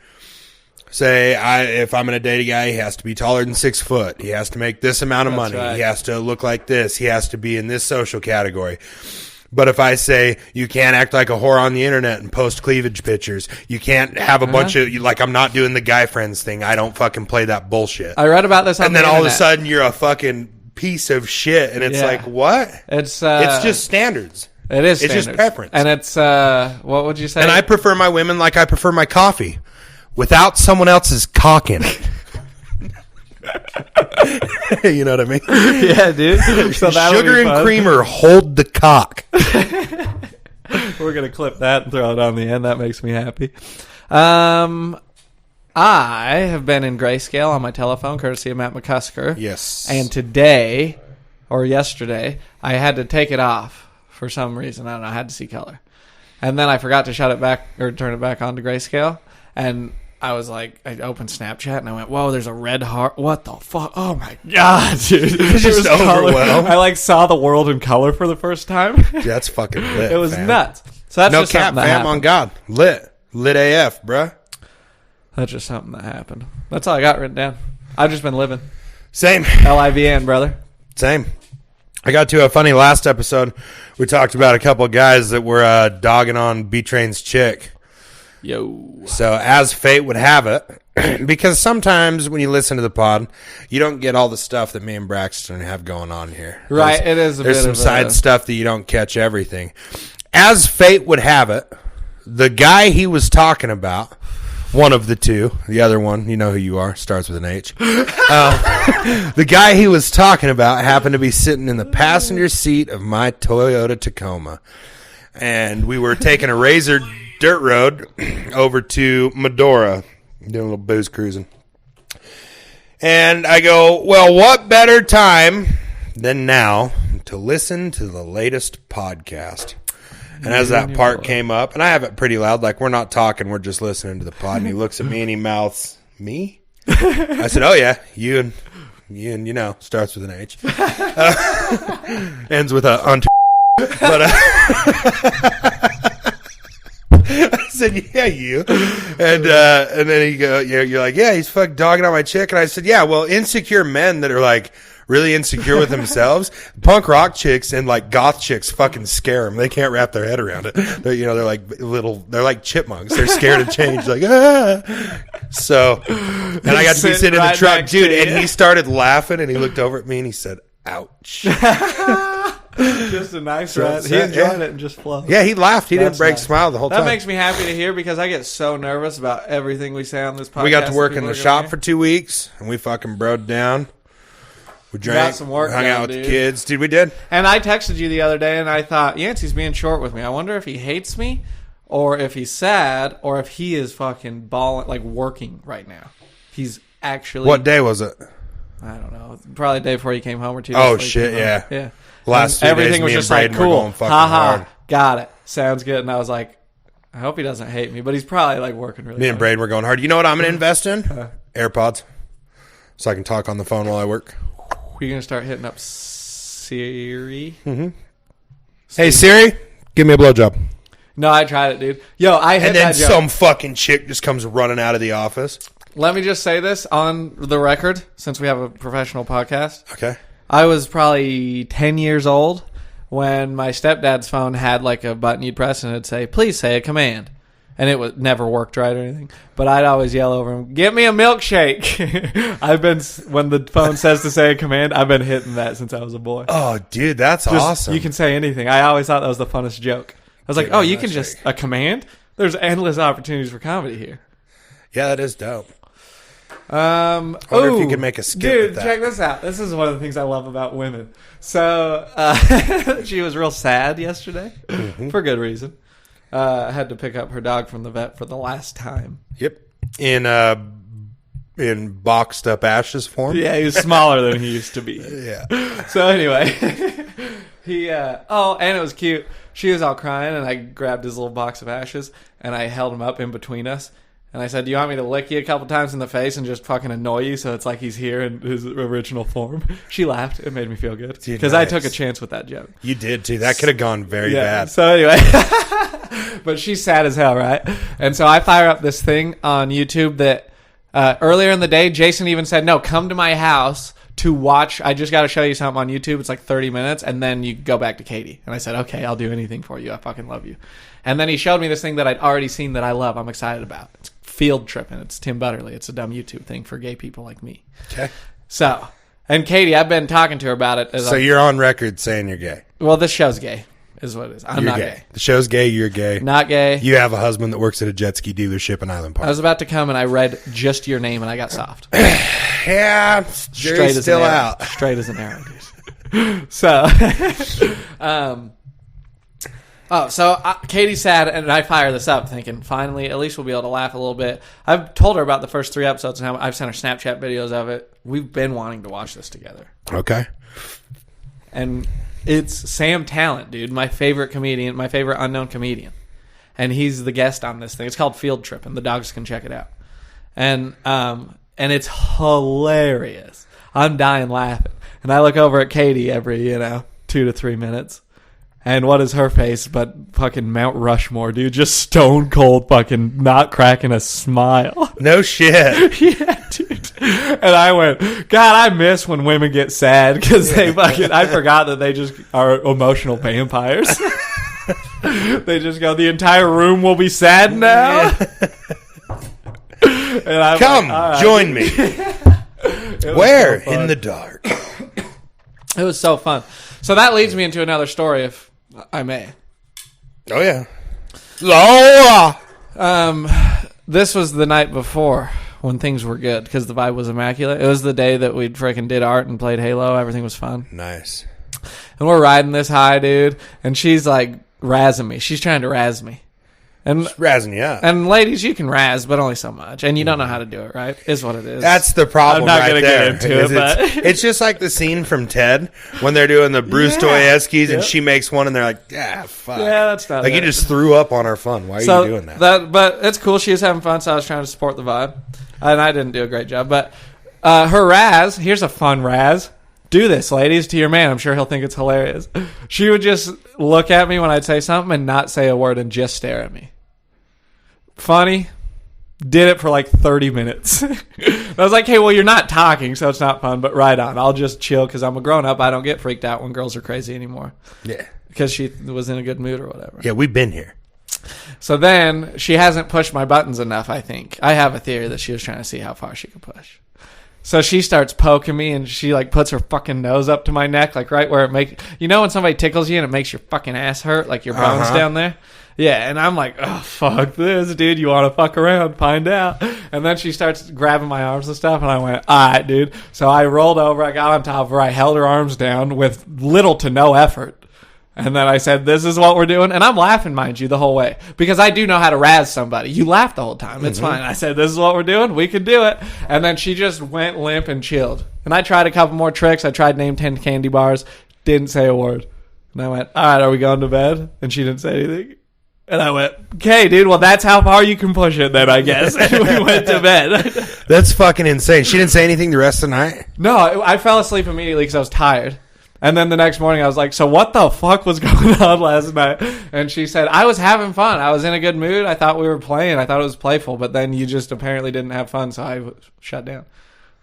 say, if I'm going to date a guy, he has to be taller than 6 foot. He has to make this amount of money. Right. He has to look like this. He has to be in this social category. But if I say, you can't act like a whore on the internet and post cleavage pictures, you can't have a bunch of, like, I'm not doing the guy friends thing. I don't fucking play that bullshit. I read about this on and then all of a sudden, you're a fucking piece of shit. And it's like, what? It's just standards. It is. It's just preference. And it's, what would you say? And I prefer my women like I prefer my coffee, without someone else's cock in it. You know what I mean? Yeah, dude. So Sugar and creamer hold the cock. We're going to clip that and throw it on the end. That makes me happy. I have been in grayscale on my telephone, courtesy of Matt McCusker. Yes. And today, or yesterday, I had to take it off. For some reason, I don't know, I had to see color. And then I forgot to shut it back or turn it back on to grayscale. And I was like, I opened Snapchat and I went, whoa, there's a red heart. What the fuck? Oh my God, dude. It's just overwhelmed. I like saw the world in color for the first time. That's fucking lit. It was fam. nuts. So that's no just cap, something that fam, happened. on God. Lit AF, bruh. That's just something that happened. That's all I got written down. I've just been living. Same. LIVN, brother. Same. I got to a funny last episode. We talked about a couple of guys that were dogging on B-Train's chick. Yo. So as fate would have it, because sometimes when you listen to the pod, you don't get all the stuff that me and Braxton have going on here. Right, it is a bit There's some of side stuff that you don't catch everything. As fate would have it, the guy he was talking about, one of the two, the other one, you know who you are, starts with an H. The guy he was talking about happened to be sitting in the passenger seat of my Toyota Tacoma. And we were taking a razor dirt road over to Medora, doing a little booze cruising. And I go, well, what better time than now to listen to the latest podcast? And as that part came up, and I have it pretty loud, like we're not talking, we're just listening to the pod, and he looks at me and he mouths, me? I said, oh yeah, you and you know, starts with an H. Ends with a unt. But I said, yeah, you. And then he go, you're like, yeah, he's fucking dogging on my chick. And I said, yeah, well, insecure men that are like really insecure with themselves, punk rock chicks and like goth chicks fucking scare them. They can't wrap their head around it. They're like they're like chipmunks. They're scared of change. Like, ah. So, and I got to be sitting in the truck, dude, and he started laughing and he looked over at me and he said, ouch. Just a nice ride. He enjoyed it and just flowed. Yeah, he laughed. He didn't break smile the whole time. That makes me happy to hear because I get so nervous about everything we say on this podcast. We got to work in the shop for 2 weeks and we fucking broed down. We drank, got some work hung done, out with dude. the kids. Dude, we did. And I texted you the other day and I thought, Yancey's being short with me. I wonder if he hates me or if he's sad or if he is fucking balling, like working right now. He's actually... What day was it? I don't know. Probably the day before he came home or 2 days Oh, before he shit, came yeah. home. Yeah. Last 2 everything days, was me just and like, Braden were cool. going fucking Ha hard. got it. Sounds good. And I was like, I hope he doesn't hate me, but he's probably like working really hard. Me and Braden were going hard. You know what I'm going to invest in? AirPods. So I can talk on the phone while I work. You're going to start hitting up Siri? Mm-hmm. Hey, Siri, give me a blowjob. No, I tried it, dude. Yo, I hit And then that joke. some fucking chick just comes running out of the office. Let me just say this on the record, since we have a professional podcast. Okay. I was probably 10 years old when my stepdad's phone had like a button you'd press and it'd say, please say a command. And it would never worked right or anything. But I'd always yell over him, get me a milkshake. When the phone says to say a command, I've been hitting that since I was a boy. Oh, dude, that's awesome. You can say anything. I always thought that was the funnest joke. I was like, oh, you can just, a command? There's endless opportunities for comedy here. Yeah, that is dope. I wonder if you could make a skit dude, with that. check this out. This is one of the things I love about women. So, she was real sad yesterday for good reason. had to pick up her dog from the vet for the last time. Yep. In boxed up ashes form. Yeah, he was smaller than he used to be. Yeah. So anyway, and it was cute. She was all crying, and I grabbed his little box of ashes, and I held him up in between us. And I said, do you want me to lick you a couple times in the face and just fucking annoy you so it's like he's here in his original form? She laughed. It made me feel good. Because I took a chance with that joke. You did, too. That could have gone very bad. So anyway, but she's sad as hell, right? And so I fire up this thing on YouTube that earlier in the day, Jason even said, no, come to my house to watch. I just got to show you something on YouTube. It's like 30 minutes, and then you go back to Katie. And I said, okay, I'll do anything for you. I fucking love you. And then he showed me this thing that I'd already seen that I love. I'm excited about. It's Field Tripping. It's Tim Butterly. It's a dumb YouTube thing for gay people like me. Okay. So, and Katie, I've been talking to her about it. So you're on record saying you're gay. Well, this show's gay, is what it is. I'm not gay. The show's gay. You're gay. Not gay. You have a husband that works at a jet ski dealership in Island Park. I was about to come, and I read just your name, and I got soft. Yeah, Straight as still an arrow. out. Straight as an arrow, dude. So, Katie's sad, and I fire this up thinking, finally, at least we'll be able to laugh a little bit. I've told her about the first 3 episodes, and how I've sent her Snapchat videos of it. We've been wanting to watch this together. Okay. And it's Sam Talent, dude, my favorite comedian, my favorite unknown comedian. And he's the guest on this thing. It's called Field Trip, and the dogs can check it out. And it's hilarious. I'm dying laughing. And I look over at Katie every, 2 to 3 minutes. And what is her face but fucking Mount Rushmore, dude? Just stone cold fucking not cracking a smile. No shit. Yeah, dude. And I went, God, I miss when women get sad because they fucking, I forgot that they just are emotional vampires. They just go, the entire room will be sad now. And I'm Come, like, right. join me. Where? So in the dark. It was so fun. So that leads me into another story, if I may. Oh, yeah. Lola! This was the night before when things were good because the vibe was immaculate. It was the day that we freaking did art and played Halo. Everything was fun. Nice. And we're riding this high, dude. And she's like razzing me. She's trying to razz me. And razzing you up. And ladies, you can razz, but only so much. And you don't know how to do it, right? Is what it is. That's the problem. I'm not going to get into it, but it's just like the scene from Ted when they're doing the Bruce Toyeski's and she makes one and they're like, fuck. Yeah, that's not like it. You just threw up on our fun. Why are you doing that? But it's cool. She was having fun, so I was trying to support the vibe. And I didn't do a great job. But her razz, here's a fun razz. Do this, ladies, to your man. I'm sure he'll think it's hilarious. She would just look at me when I'd say something and not say a word and just stare at me. Funny. Did it for like 30 minutes. I was like, hey, well, you're not talking, so it's not fun, but right on. I'll just chill because I'm a grown-up. I don't get freaked out when girls are crazy anymore. Yeah. Because she was in a good mood or whatever. Yeah, we've been here. So then she hasn't pushed my buttons enough, I think. I have a theory that she was trying to see how far she could push. So she starts poking me, and she like puts her fucking nose up to my neck, like right where it makes... You know when somebody tickles you and it makes your fucking ass hurt, like your bones down there? Yeah, and I'm like, oh, fuck this, dude. You want to fuck around? Find out. And then she starts grabbing my arms and stuff, and I went, all right, dude. So I rolled over. I got on top of her. I held her arms down with little to no effort. And then I said, this is what we're doing. And I'm laughing, mind you, the whole way. Because I do know how to razz somebody. You laugh the whole time. It's fine. I said, this is what we're doing. We can do it. And then she just went limp and chilled. And I tried a couple more tricks. I tried name 10 candy bars. Didn't say a word. And I went, all right, are we going to bed? And she didn't say anything. And I went, okay, dude, well, that's how far you can push it then, I guess. And we went to bed. That's fucking insane. She didn't say anything the rest of the night? No, I fell asleep immediately because I was tired. And then the next morning I was like, so what the fuck was going on last night? And she said, I was having fun. I was in a good mood. I thought we were playing. I thought it was playful. But then you just apparently didn't have fun, so I shut down.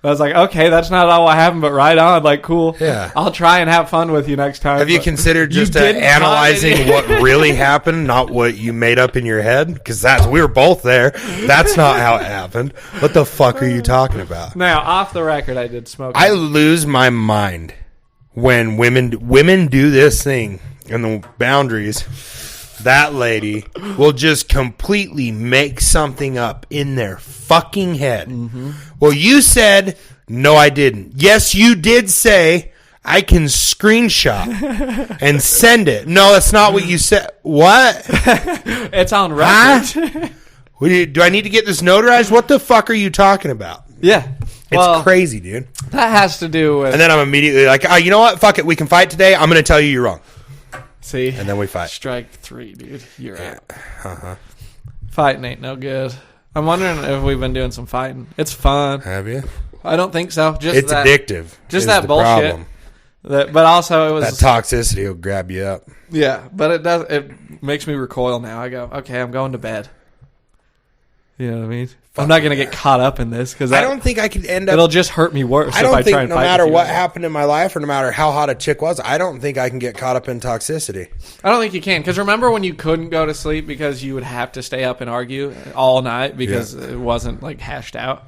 I was like, okay, that's not all what happened, but right on. Like, cool. Yeah. I'll try and have fun with you next time. Have you considered just analyzing what really happened, not what you made up in your head? Because we were both there. That's not how it happened. What the fuck are you talking about? Now, off the record, I did smoke. I lose my mind when women do this thing and the boundaries. That lady will just completely make something up in their fucking head. Mm-hmm. Well, you said, no, I didn't. Yes, you did say, I can screenshot and send it. No, that's not what you said. What? It's on record. Huh? Do I need to get this notarized? What the fuck are you talking about? Yeah. It's crazy, dude. That has to do with... And then I'm immediately like, oh, you know what? Fuck it. We can fight today. I'm going to tell you you're wrong. See? And then we fight. Strike 3, dude. You're out. Uh-huh. Fighting ain't no good. I'm wondering if we've been doing some fighting. It's fun. Have you? I don't think so. It's addictive. Just that bullshit. But also it was... That toxicity will grab you up. Yeah, but it makes me recoil now. I go, okay, I'm going to bed. You know what I mean? I'm not going to get caught up in this because I don't think I could end up. It'll just hurt me worse. I don't if think I try and no fight matter with what you. happened in my life or no matter how hot a chick was, I don't think I can get caught up in toxicity. I don't think you can because remember when you couldn't go to sleep because you would have to stay up and argue all night because it wasn't like hashed out.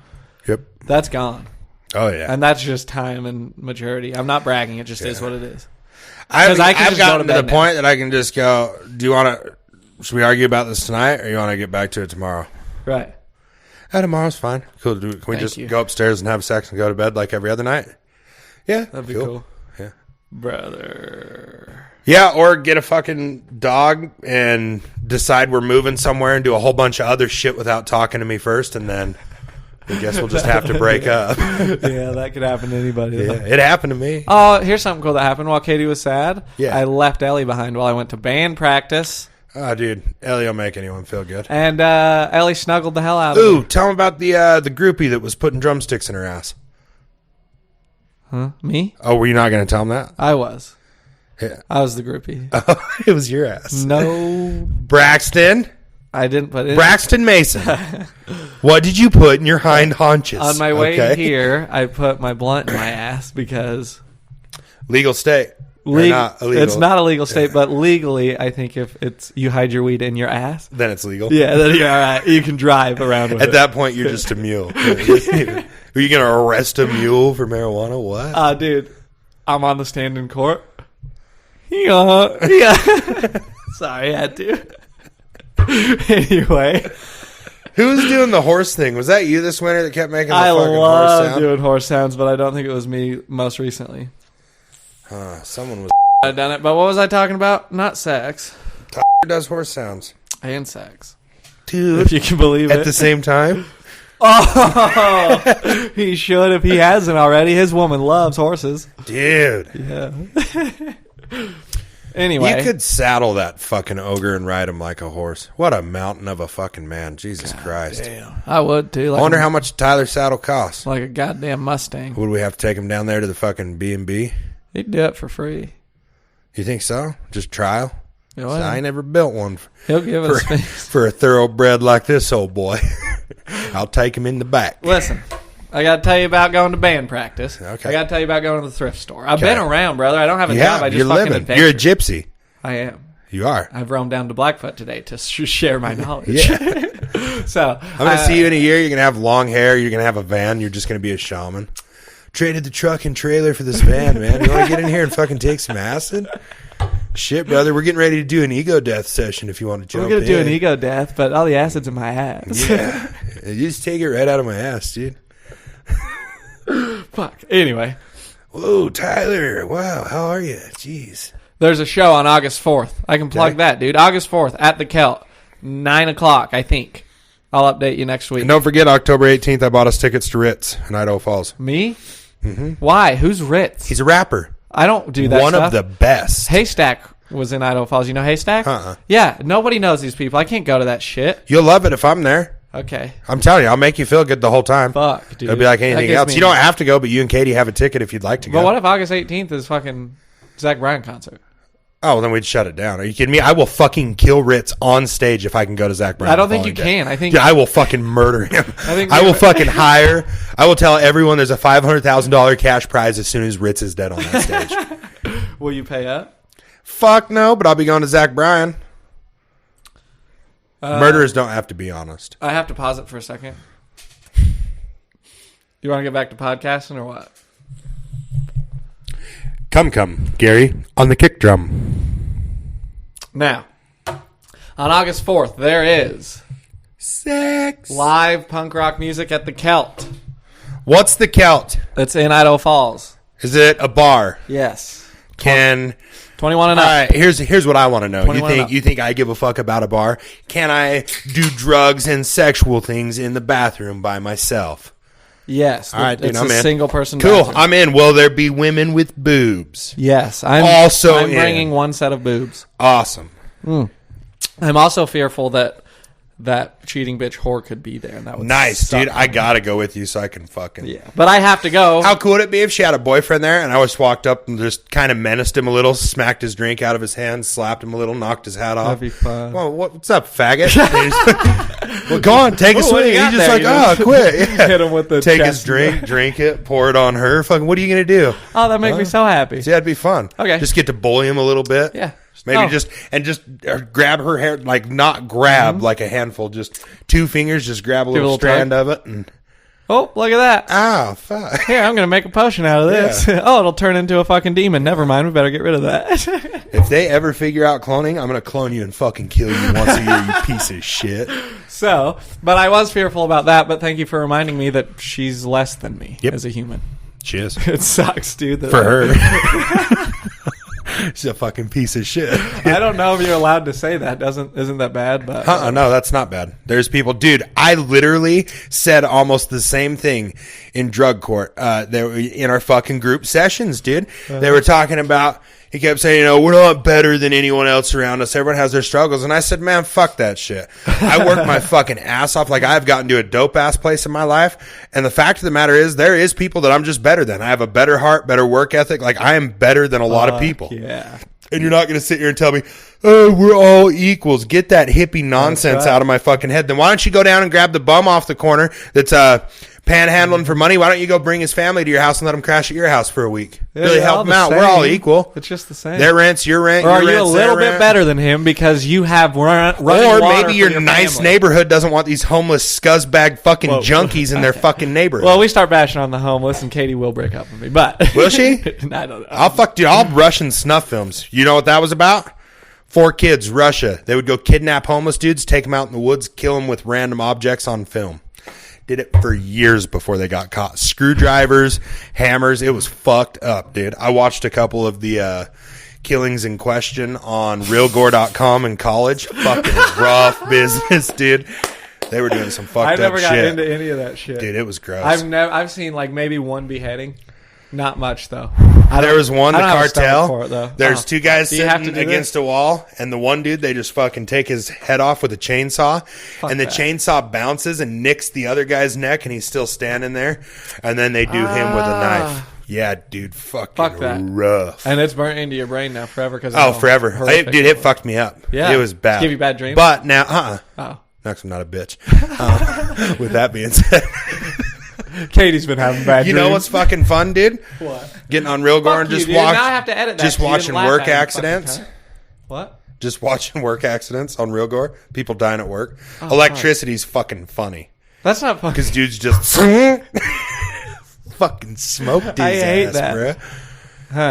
Yep, that's gone. Oh yeah, and that's just time and maturity. I'm not bragging; it just is what it is. I've gotten to the point that I can just go. Do you want to? Should we argue about this tonight, or you want to get back to it tomorrow? Right. Tomorrow's fine. Cool. Can we just go upstairs and have sex and go to bed like every other night? Yeah. That'd be cool. Yeah. Brother. Yeah, or get a fucking dog and decide we're moving somewhere and do a whole bunch of other shit without talking to me first, and then I guess we'll just have to break up. Yeah, that could happen to anybody. Yeah, it happened to me. Oh, here's something cool that happened while Katie was sad. Yeah. I left Ellie behind while I went to band practice. Oh, dude, Ellie will make anyone feel good. And Ellie snuggled the hell out of me. Ooh, tell him about the groupie that was putting drumsticks in her ass. Huh? Me? Oh, were you not going to tell him that? I was. Yeah. I was the groupie. Oh, it was your ass. No. Braxton? I didn't put it. Braxton Mason. What did you put in your hind haunches? On my way here, I put my blunt in my ass because... Legal state. Not illegal. It's not a legal state, but legally, I think if it's you hide your weed in your ass, then it's legal. Yeah, then you're all right. You can drive around with it. At that point, you're just a mule. Are you going to arrest a mule for marijuana? What? Dude, I'm on the stand in court. Yeah. Sorry, I had to. Anyway. Who was doing the horse thing? Was that you this winter that kept making the fucking horse sound? I love doing horse sounds, but I don't think it was me most recently. Someone was I've done it, but what was I talking about? Not sex. Tyler does horse sounds. And sex. Dude. If you can believe it. At the same time? Oh, he should if he hasn't already. His woman loves horses. Dude. Yeah. Anyway. You could saddle that fucking ogre and ride him like a horse. What a mountain of a fucking man. Jesus Christ. Damn. I would too. I wonder how much Tyler's saddle costs. Like a goddamn Mustang. Would we have to take him down there to the fucking B&B? He'd do it for free. You think so? Just trial? Yeah, I ain't never built one He'll give it a spin. for a thoroughbred like this old boy. I'll take him in the back. Listen, I got to tell you about going to band practice. Okay. I got to tell you about going to the thrift store. I've been around, brother. I don't have a job. I just you're fucking living. adventure. You're a gypsy. I am. You are. I've roamed down to Blackfoot today to share my knowledge. Yeah. So I'm going to see you in a year. You're going to have long hair. You're going to have a van. You're just going to be a shaman. Traded the truck and trailer for this van, man. You want to get in here and fucking take some acid? Shit, brother. We're getting ready to do an ego death session if you want to jump in. We're going to do an ego death, but all the acid's in my ass. Yeah. You just take it right out of my ass, dude. Fuck. Anyway. Whoa, Tyler. Wow, how are you? Jeez. There's a show on August 4th. I can plug that, dude. August 4th at the Kelt. 9 o'clock, I think. I'll update you next week. And don't forget, October 18th, I bought us tickets to Ritz in Idaho Falls. Me? Mm-hmm. Why? Who's Ritz? He's a rapper. I don't do that One stuff. of the best. Haystack was in Idaho Falls. You know Haystack? Yeah, nobody knows these people. I can't go to that shit. You'll love it if I'm there. Okay. I'm telling you, I'll make you feel good the whole time. Fuck, dude. It'll be like anything else. You don't have to go, but you and Katie have a ticket if you'd like to go. But what if August 18th is fucking Zach Bryan concert? Oh, well, then we'd shut it down. Are you kidding me? I will fucking kill Ritz on stage if I can go to Zach Bryan. I don't think you can. I think I will fucking murder him. I will fucking hire. I will tell everyone there's a $500,000 cash prize as soon as Ritz is dead on that stage. Will you pay up? Fuck no, but I'll be going to Zach Bryan. Murderers don't have to be honest. I have to pause it for a second. You want to get back to podcasting or what? Come, Gary, on the kick drum. Now, on August 4th, there is sex live punk rock music at the Kelt. What's the Kelt? It's in Idaho Falls. Is it a bar? Yes. 21 and up. All right, here's what I want to know. 21 and up. You think I give a fuck about a bar? Can I do drugs and sexual things in the bathroom by myself? Yes. All right, dude, it's I'm a in. single person Cool, bathroom. I'm in. Will there be women with boobs? Yes. I'm bringing one set of boobs. Awesome. I'm also fearful that cheating bitch whore could be there. And that would Nice, suck. dude. I gotta go with you so I can fucking. Yeah. But I have to go. How cool would it be if she had a boyfriend there and I just walked up and just kind of menaced him a little, smacked his drink out of his hand, slapped him a little, knocked his hat off? That'd be fun. Well, what's up, faggot? And he's like, well, go on, take a What do swing. you got He's just there? like, You oh, know? quit. Yeah. Hit him with the Take his chest. drink, drink it, pour it on her. Fucking, what are you gonna do? Oh, that makes me so happy. See, that'd be fun. Okay. Just get to bully him a little bit. Yeah. Maybe Oh. just grab her hair, like not grab like a handful, just 2 fingers, just grab a little little strand of it, and Oh, look at that. ah, fuck. Here, I'm going to make a potion out of this. Oh, it'll turn into a fucking demon. Never mind. We better get rid of that. If they ever figure out cloning, I'm gonna clone you and fucking kill you once a year, you piece of shit. So, but I was fearful about that, but thank you for reminding me that she's less than me as a human. She is. It sucks, dude. For her. She's a fucking piece of shit. I don't know if you're allowed to say that. Isn't that bad? But No, that's not bad. There's people, dude. I literally said almost the same thing in drug court. They were in our fucking group sessions, dude. They were talking about. He kept saying, we're not better than anyone else around us. Everyone has their struggles. And I said, man, fuck that shit. I work my fucking ass off. Like, I've gotten to a dope ass place in my life. And the fact of the matter is, there is people that I'm just better than. I have a better heart, better work ethic. Like, I am better than a lot of people. Yeah. And you're not going to sit here and tell me, oh, we're all equals. Get that hippie nonsense out of my fucking head. Then why don't you go down and grab the bum off the corner that's panhandling for money? Why don't you go bring his family to your house and let him crash at your house for a week? Really help him out. We're all equal. It's just the same. Their rent's your rent. Or are your you a rent's little their bit rent. better than him because you have running Or water maybe for your nice family? neighborhood doesn't want these homeless scuzzbag fucking junkies in their fucking neighborhood. Well, we start bashing on the homeless, and Katie will break up with me. But Will she? I don't know. I'll Russian snuff films. You know what that was about? 4 kids, Russia. They would go kidnap homeless dudes, take them out in the woods, kill them with random objects on film. Did it for years before they got caught. Screwdrivers, hammers. It was fucked up, dude. I watched a couple of the killings in question on realgore.com in college. Fucking rough business, dude. They were doing some fucked up shit. I never got into any of that shit. Dude, it was gross. I've seen like maybe one beheading. Not much though. There was one, the I don't have a stomach cartel. for it, though. There's 2 guys Do you have to sitting do against a wall, and the one dude, they just fucking take his head off with a chainsaw, and the that. chainsaw bounces and nicks the other guy's neck, and he's still standing there, and then they do him with a knife. Yeah, dude, Fuck fucking that. rough. And it's burnt into your brain now forever. Forever. Dude, it fucked me up. Yeah. It was bad. Give you bad dreams? But now, Oh. next, I'm not a bitch. With that being said. Katie's been having bad dreams. You know what's fucking fun, dude? What? Getting on Real Gore Fuck and you, just dude. watch. Now I have to edit that. Just so you watching didn't laugh work at me, fucking accidents. cunt. What? Just watching work accidents on Real Gore. People dying at work. Electricity's fucking funny. That's not fucking. Because dudes just fucking smoked his I hate ass, that. bro.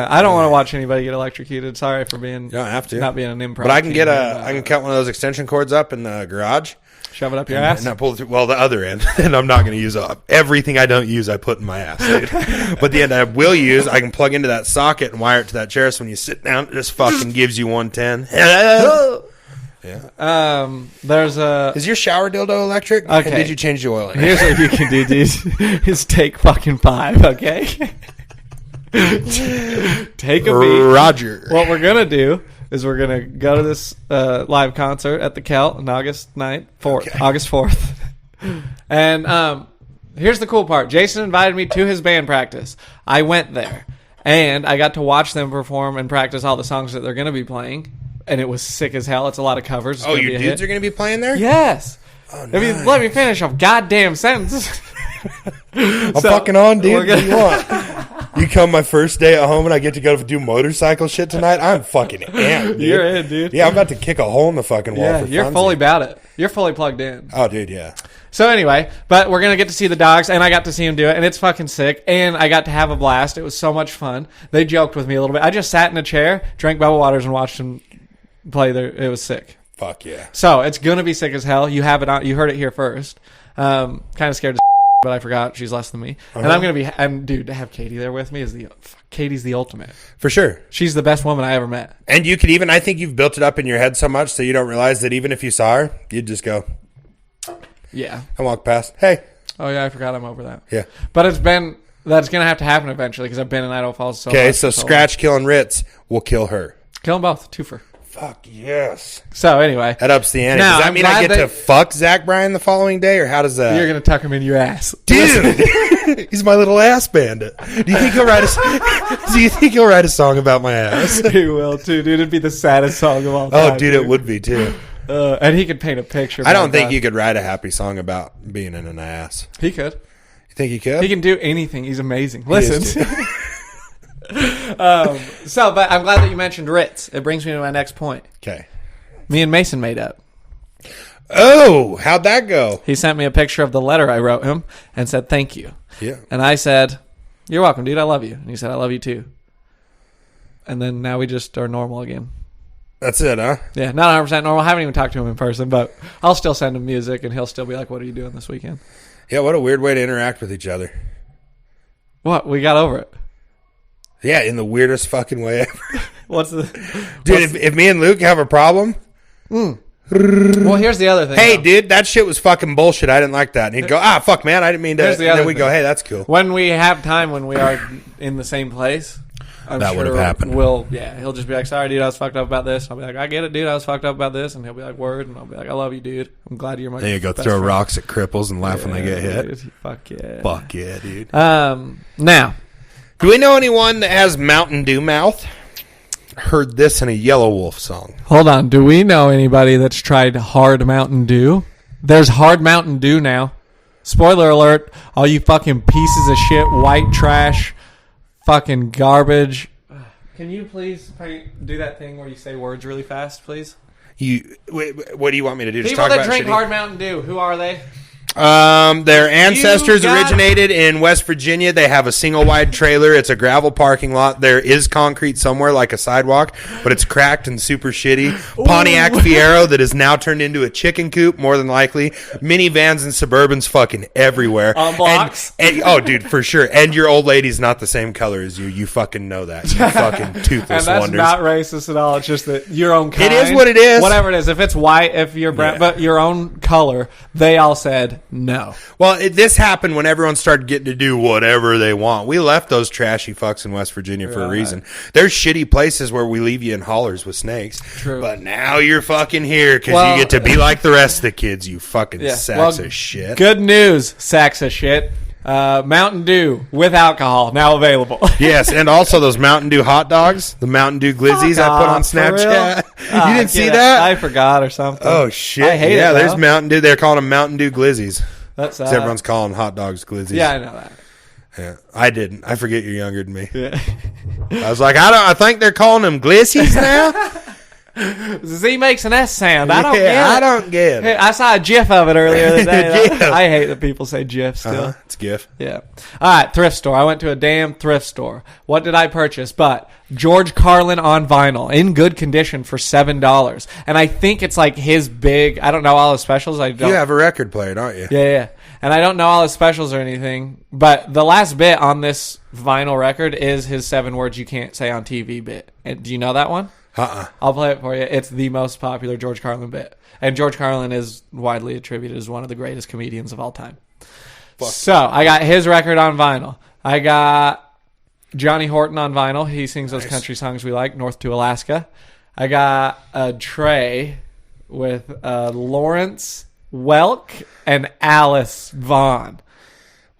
I don't want to watch anybody get electrocuted. Sorry for being. You don't have to. Not being an improv. But I can team, I can cut one of those extension cords up in the garage. Shove it up your ass. And I pull it through. Well, the other end. And I'm not going to use everything I don't use. I put in my ass, dude. But the end I will use, I can plug into that socket and wire it to that chair. So when you sit down, it just fucking gives you 110. Yeah. There's a. Is your shower dildo electric? Okay. And did you change the oil in it? Here's what you can do, dude. Is take fucking 5, okay? Take a beat. Roger. What we're gonna do is we're gonna go to this live concert at the Celt on August 4th. And here's the cool part. Jason invited me to his band practice. I went there, and I got to watch them perform and practice all the songs that they're gonna be playing. And it was sick as hell. It's a lot of covers. It's Oh, gonna your be a dudes hit. are going to be playing there? Yes. Oh, If you let me finish a goddamn sentence. I'm fucking on, dude. What do you want? You come my first day at home and I get to go do motorcycle shit tonight? I'm fucking amped, dude. You're in, dude. Yeah, I'm about to kick a hole in the fucking wall Yeah, for you're funsies. fully about it. You're fully plugged in. Oh, dude, yeah. So anyway, but we're going to get to see the dogs, and I got to see them do it, and it's fucking sick, and I got to have a blast. It was so much fun. They joked with me a little bit. I just sat in a chair, drank bubble waters, and watched them play there. It was sick. Fuck yeah. So it's going to be sick as hell. You have it on. You heard it here first. Kind of scared as but I forgot she's less than me. And I'm going to be, and dude, to have Katie there with me Katie's the ultimate. For sure. She's the best woman I ever met. And you could even, I think you've built it up in your head so much so you don't realize that even if you saw her, you'd just go. Yeah. And walk past. Hey. Oh, yeah, I forgot I'm over that. Yeah. But that's going to have to happen eventually because I've been in Idaho Falls so much. Okay, so Scratch, Kill, and Ritz will kill her. Kill them both. Twofer. Fuck yes. So anyway. That ups the ante. Now, Does that mean I get to fuck Zach Bryan the following day, or how does that? You're going to tuck him in your ass. Dude, he's my little ass bandit. Do you think he'll write a song about my ass? He will too, dude. It'd be the saddest song of all time. Oh, dude, it would be too. And he could paint a picture. I don't think you could write a happy song about being in an ass. He could. You think he could? He can do anything. He's amazing. Listen. But I'm glad that you mentioned Ritz. It brings me to my next point. Okay. Me and Mason made up. Oh, how'd that go? He sent me a picture of the letter I wrote him and said, thank you. Yeah. And I said, you're welcome, dude. I love you. And he said, I love you too. And then now we just are normal again. That's it, huh? Yeah, not 100% normal. I haven't even talked to him in person, but I'll still send him music and he'll still be like, what are you doing this weekend? Yeah, what a weird way to interact with each other. What? We got over it. Yeah, in the weirdest fucking way ever. Dude, if me and Luke have a problem... Well, here's the other thing. Hey, dude, that shit was fucking bullshit. I didn't like that. And he'd go, fuck, man, I didn't mean to. Here's the and other then we'd go, thing. hey, that's cool. When we have time, when we are in the same place, I'm that sure would have happened. He'll just be like, sorry, dude, I was fucked up about this. I'll be like, I get it, dude, I was fucked up about this. And he'll be like, word. And I'll be like, I love you, dude. I'm glad you're my Then you go best throw friend. rocks at cripples and laugh when they get hit. Dude, fuck yeah. Fuck yeah, dude. Now, do we know anyone that has Mountain Dew mouth? Heard this in a Yellow Wolf song. hold on. Do we know anybody that's tried hard Mountain Dew? There's hard Mountain Dew now. Spoiler alert, all you fucking pieces of shit, white trash, fucking garbage. Can you please do that thing where you say words really fast, please? What do you want me to do? Just People talk that about drink shitty? hard Mountain Dew, who are they? Their ancestors You got- originated in West Virginia. They have a single wide trailer. It's a gravel parking lot. There is concrete somewhere like a sidewalk, but it's cracked and super shitty. Pontiac Fiero that is now turned into a chicken coop, more than likely. Minivans and Suburbans fucking everywhere. On blocks? And, oh, dude, for sure. And your old lady's not the same color as you. You fucking know that. You fucking toothless And that's wonders. not racist at all. It's just that your own kind. It is what it is. Whatever it is. If it's white, if you're brown, Yeah. but your own color, they all said no. Well, this happened when everyone started getting to do whatever they want. We left those trashy fucks in West Virginia for a reason. There's shitty places where we leave you in hollers with snakes. True. But now you're fucking here because you get to be like the rest of the kids, you fucking sacks of shit. Good news, sacks of shit. Mountain Dew with alcohol now available. Yes, and also those Mountain Dew hot dogs, the Mountain Dew glizzies I put on Snapchat. You didn't see that? I forgot or something. Oh, shit. I hate it, Yeah, there's though. Mountain Dew. They're calling them Mountain Dew glizzies. That's 'Cause everyone's calling hot dogs glizzies. Yeah, I know that. Yeah, I didn't. I forget you're younger than me. Yeah. I was like, I think they're calling them glissies now. Z makes an S sound. I don't get it. I don't get Hey, it. I saw a GIF of it earlier today. GIF. I hate that people say GIF still. It's GIF. Yeah. All right, thrift store. I went to a damn thrift store. What did I purchase? But George Carlin on vinyl in good condition for $7. And I think it's like his big, I don't know all his specials. I don't. You have a record player, don't you? Yeah. And I don't know all his specials or anything. But the last bit on this vinyl record is his 7 words you can't say on TV bit. And do you know that one? I'll play it for you. It's the most popular George Carlin bit. And George Carlin is widely attributed as one of the greatest comedians of all time. So, I got his record on vinyl. I got Johnny Horton on vinyl. He sings those country songs we like, North to Alaska. I got a tray with Lawrence Welk and Alice Vaughn.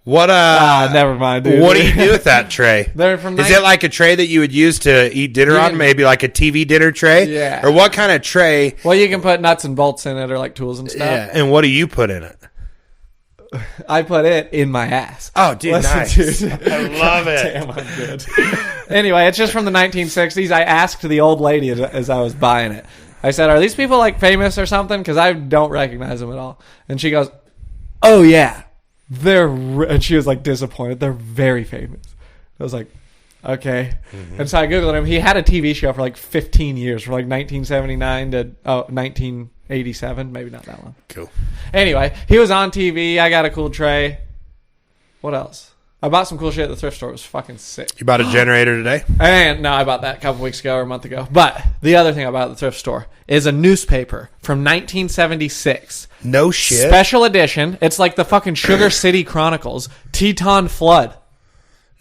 What never mind, dude. What do you do with that tray? They're from Is it like a tray that you would use to eat dinner You on? can- Maybe like a TV dinner tray? Yeah. Or what kind of tray? Well, you can put nuts and bolts in it or like tools and stuff. Yeah. And what do you put in it? I put it in my ass. Oh, dude, Listen, nice. dude. I love it. Damn, I'm good. Anyway, it's just from the 1960s. I asked the old lady as I was buying it. I said, are these people like famous or something? Because I don't recognize them at all. And she goes, oh, yeah. And she was like disappointed. They're very famous. I was like, okay. Mm-hmm. And so I Googled him. He had a TV show for like 15 years, from like 1979 to 1987. Maybe not that long. Cool. Anyway, he was on TV. I got a cool tray. What else? I bought some cool shit at the thrift store. It was fucking sick. You bought a generator today? And no, I bought that a couple weeks ago or a month ago. But the other thing I bought at the thrift store is a newspaper from 1976. No shit. Special edition. It's like the fucking Sugar City Chronicles. Teton Flood.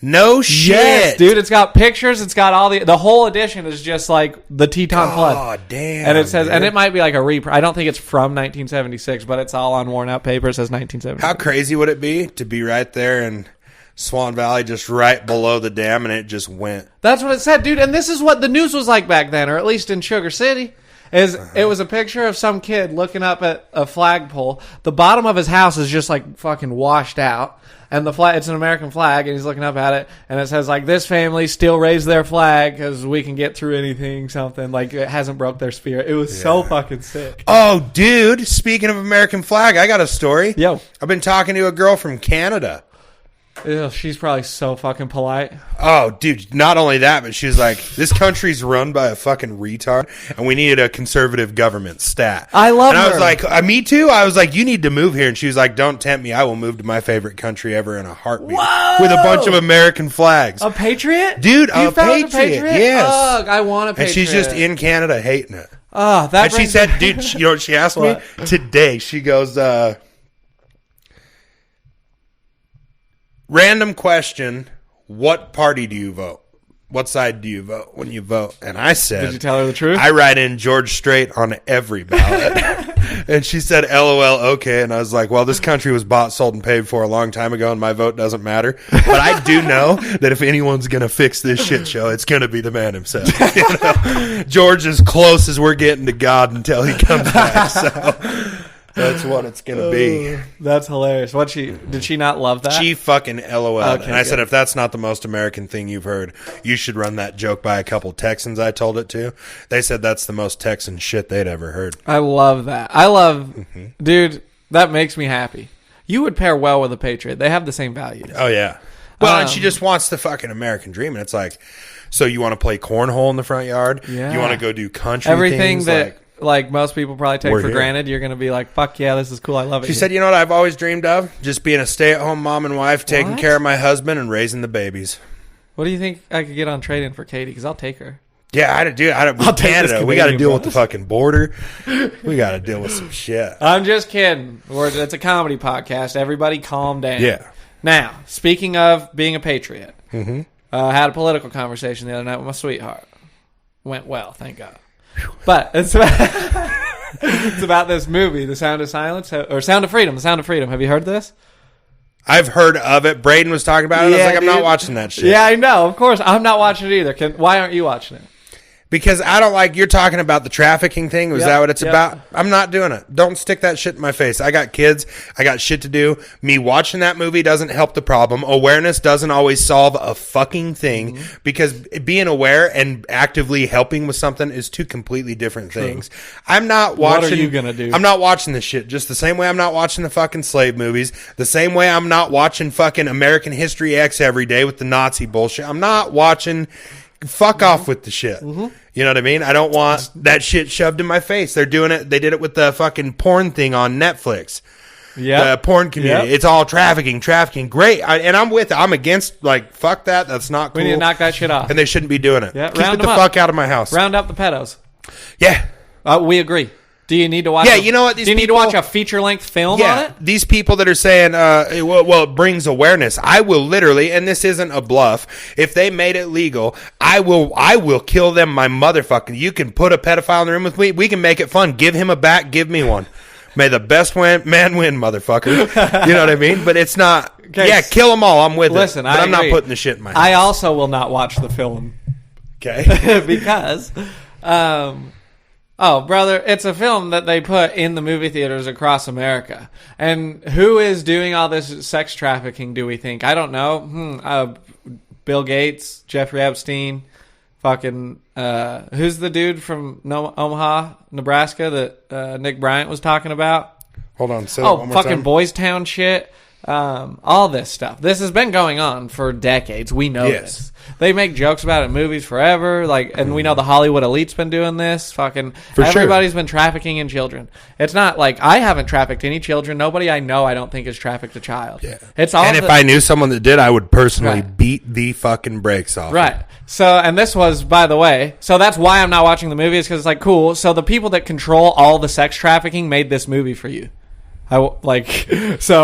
No shit. Yes, dude. It's got pictures. It's got all the whole edition is just like the Teton Flood. Oh, damn. And it says, dude. and it might be like a reprint. I don't think it's from 1976, but it's all on worn out paper. It says 1976. How crazy would it be to be right there in Swan Valley, just right below the dam, and it just went? That's what it said, dude. And this is what the news was like back then, or at least in Sugar City. It was a picture of some kid looking up at a flagpole. The bottom of his house is just like fucking washed out. And the flag, it's an American flag, and he's looking up at it, and it says, like, this family still raised their flag because we can get through anything, something. Like, it hasn't broke their spirit. It was so fucking sick. Oh, dude, speaking of American flag, I got a story. Yo. I've been talking to a girl from Canada. Ew, she's probably so fucking polite. Oh, dude, not only that, but she's like, this country's run by a fucking retard, and we needed a conservative government stat. I love her. And I was like, me too? I was like, you need to move here. And she was like, don't tempt me. I will move to my favorite country ever in a heartbeat. Whoa! With a bunch of American flags. A patriot? Dude, You a found patriot. Yes. Ugh, I want a patriot. And she's just in Canada hating it. Oh, that And she brings- said, dude, you know what she asked me? Today, she goes, random question, what party do you vote? What side do you vote when you vote? And I said, Did you tell her the truth? I write in George Strait on every ballot. And she said, LOL, okay. And I was like, well, this country was bought, sold, and paid for a long time ago, and my vote doesn't matter. But I do know that if anyone's going to fix this shit show, it's going to be the man himself. You know? George is close as we're getting to God until he comes back. So that's what it's going to be. That's hilarious. Did she not love that? She fucking LOL. Okay, and I said, good. if that's not the most American thing you've heard, you should run that joke by a couple Texans I told it to. They said that's the most Texan shit they'd ever heard. I love that. Dude, that makes me happy. You would pair well with a patriot. They have the same values. Oh, yeah. Well, and she just wants the fucking American dream. And it's like, so you want to play cornhole in the front yard? Yeah. You want to go do country Everything things? that like most people probably take We're for here. granted, you're going to be like, fuck yeah, this is cool. I love it. She here. said, you know what I've always dreamed of? Just being a stay-at-home mom and wife, taking What? care of my husband and raising the babies. What do you think I could get on trade-in for Katie? Because I'll take her. Yeah, with take Canada, this we got to Canadian deal with the bus. fucking border. We got to deal with some shit. I'm just kidding. It's a comedy podcast. Everybody calm down. Yeah. Now, speaking of being a patriot, I had a political conversation the other night with my sweetheart. Went well, thank God. But it's about this movie, The Sound of Silence, or Sound of Freedom. The Sound of Freedom. Have you heard this? I've heard of it. Braden was talking about it. I was Yeah, like, I'm not dude. watching that shit. Yeah, I know. Of course, I'm not watching it either. Why aren't you watching it? Because I don't like, you're talking about the trafficking thing. Was Yep, that what it's yep. about? I'm not doing it. Don't stick that shit in my face. I got kids. I got shit to do. Me watching that movie doesn't help the problem. Awareness doesn't always solve a fucking thing because being aware and actively helping with something is two completely different things. I'm not watching. What are you gonna do? I'm not watching this shit. Just the same way I'm not watching the fucking slave movies. The same way I'm not watching fucking American History X every day with the Nazi bullshit. I'm not watching. Fuck off with the shit. You know what I mean? I don't want that shit shoved in my face. They're doing it. They did it with the fucking porn thing on Netflix. Yeah. The porn community. Yep. It's all trafficking. Great. And I'm with it. I'm against, like, fuck that. That's not cool. We need to knock that shit off. And they shouldn't be doing it. Yeah, Keep round it the them up. fuck out of my house. Round up the pedos. Yeah. We agree. Do you need to watch? Yeah, you know what? These Do you need to people- watch a feature-length film on it? These people that are saying, well, it brings awareness. I will literally, and this isn't a bluff, if they made it legal, I will kill them, my motherfucking. You can put a pedophile in the room with me. We can make it fun. Give him a bat. Give me one. May the best man win, motherfucker. You know what I mean? But it's not. Okay. Yeah, kill them all. I'm with Listen, it. But I'm not agree. putting the shit in my I house. also will not watch the film Okay. because, oh, brother, it's a film that they put in the movie theaters across America. And who is doing all this sex trafficking, do we think? I don't know. Bill Gates, Jeffrey Epstein, fucking, who's the dude from Omaha, Nebraska that Nick Bryant was talking about? Hold on. Say that Oh, one more fucking time. Boys Town shit. All this stuff. This has been going on for decades. We know this. They make jokes about it in movies forever, and we know the Hollywood elite's been doing this. Everybody's been trafficking in children. It's not like I haven't trafficked any children. Nobody I know I don't think has trafficked a child. Yeah. It's all. And if I knew someone that did, I would personally beat the fucking brakes off. Right. So, and this was, by the way, so that's why I'm not watching the movie, is because it's like, cool. So the people that control all the sex trafficking made this movie for you. So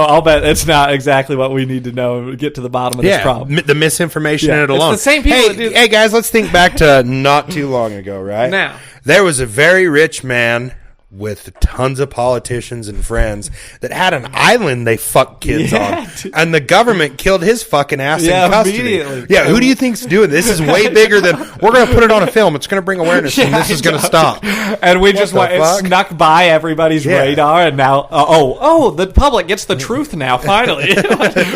I'll bet it's not exactly what we need to know to get to the bottom of this problem. The misinformation in it alone. It's the same people that do. Hey guys, let's think back to not too long ago, right? Now. There was a very rich man with tons of politicians and friends that had an island they fucked kids on. And the government killed his fucking ass in custody. Immediately. Yeah, who do you think's doing this? This is way bigger than, we're going to put it on a film. It's going to bring awearness and this is going to stop. And we just went, it snuck by everybody's radar and now, the public gets the truth now, finally.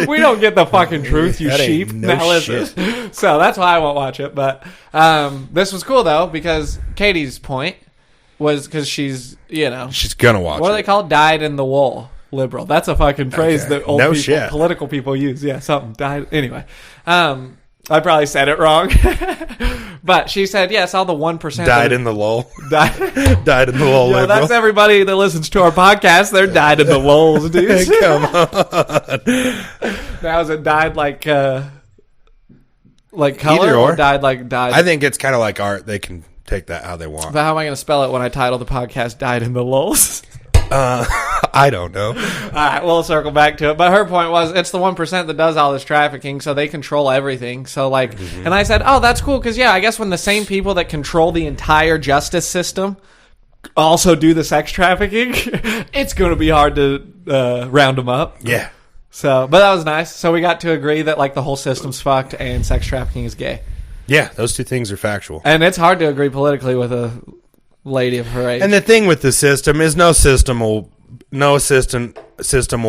We don't get the fucking truth, you sheep. Now listen. So that's why I won't watch it. But this was cool though, because Katie's point was because she's gonna watch what are they called? Dyed in the wool liberal. That's a fucking phrase that old political people use. Yeah, something dyed. Anyway, I probably said it wrong, but she said yes. All the 1% dyed in the lull. Dyed in the lull. Liberal. That's everybody that listens to our podcast. They're dyed in the lulls, dude. Come on. Now is it dyed like color or dyed like dyed? I think it's kind of like art. They can take that how they want. But how am I going to spell it when I title the podcast "Died in the Lulz"? I don't know. All right, we'll circle back to it. But her point was, it's the 1% that does all this trafficking, so they control everything. So, and I said, oh, that's cool, because, I guess when the same people that control the entire justice system also do the sex trafficking, it's going to be hard to round them up. Yeah. So, but that was nice. So we got to agree that, the whole system's fucked and sex trafficking is gay. Yeah, those two things are factual. And it's hard to agree politically with a lady of her age. And the thing with the system is no system will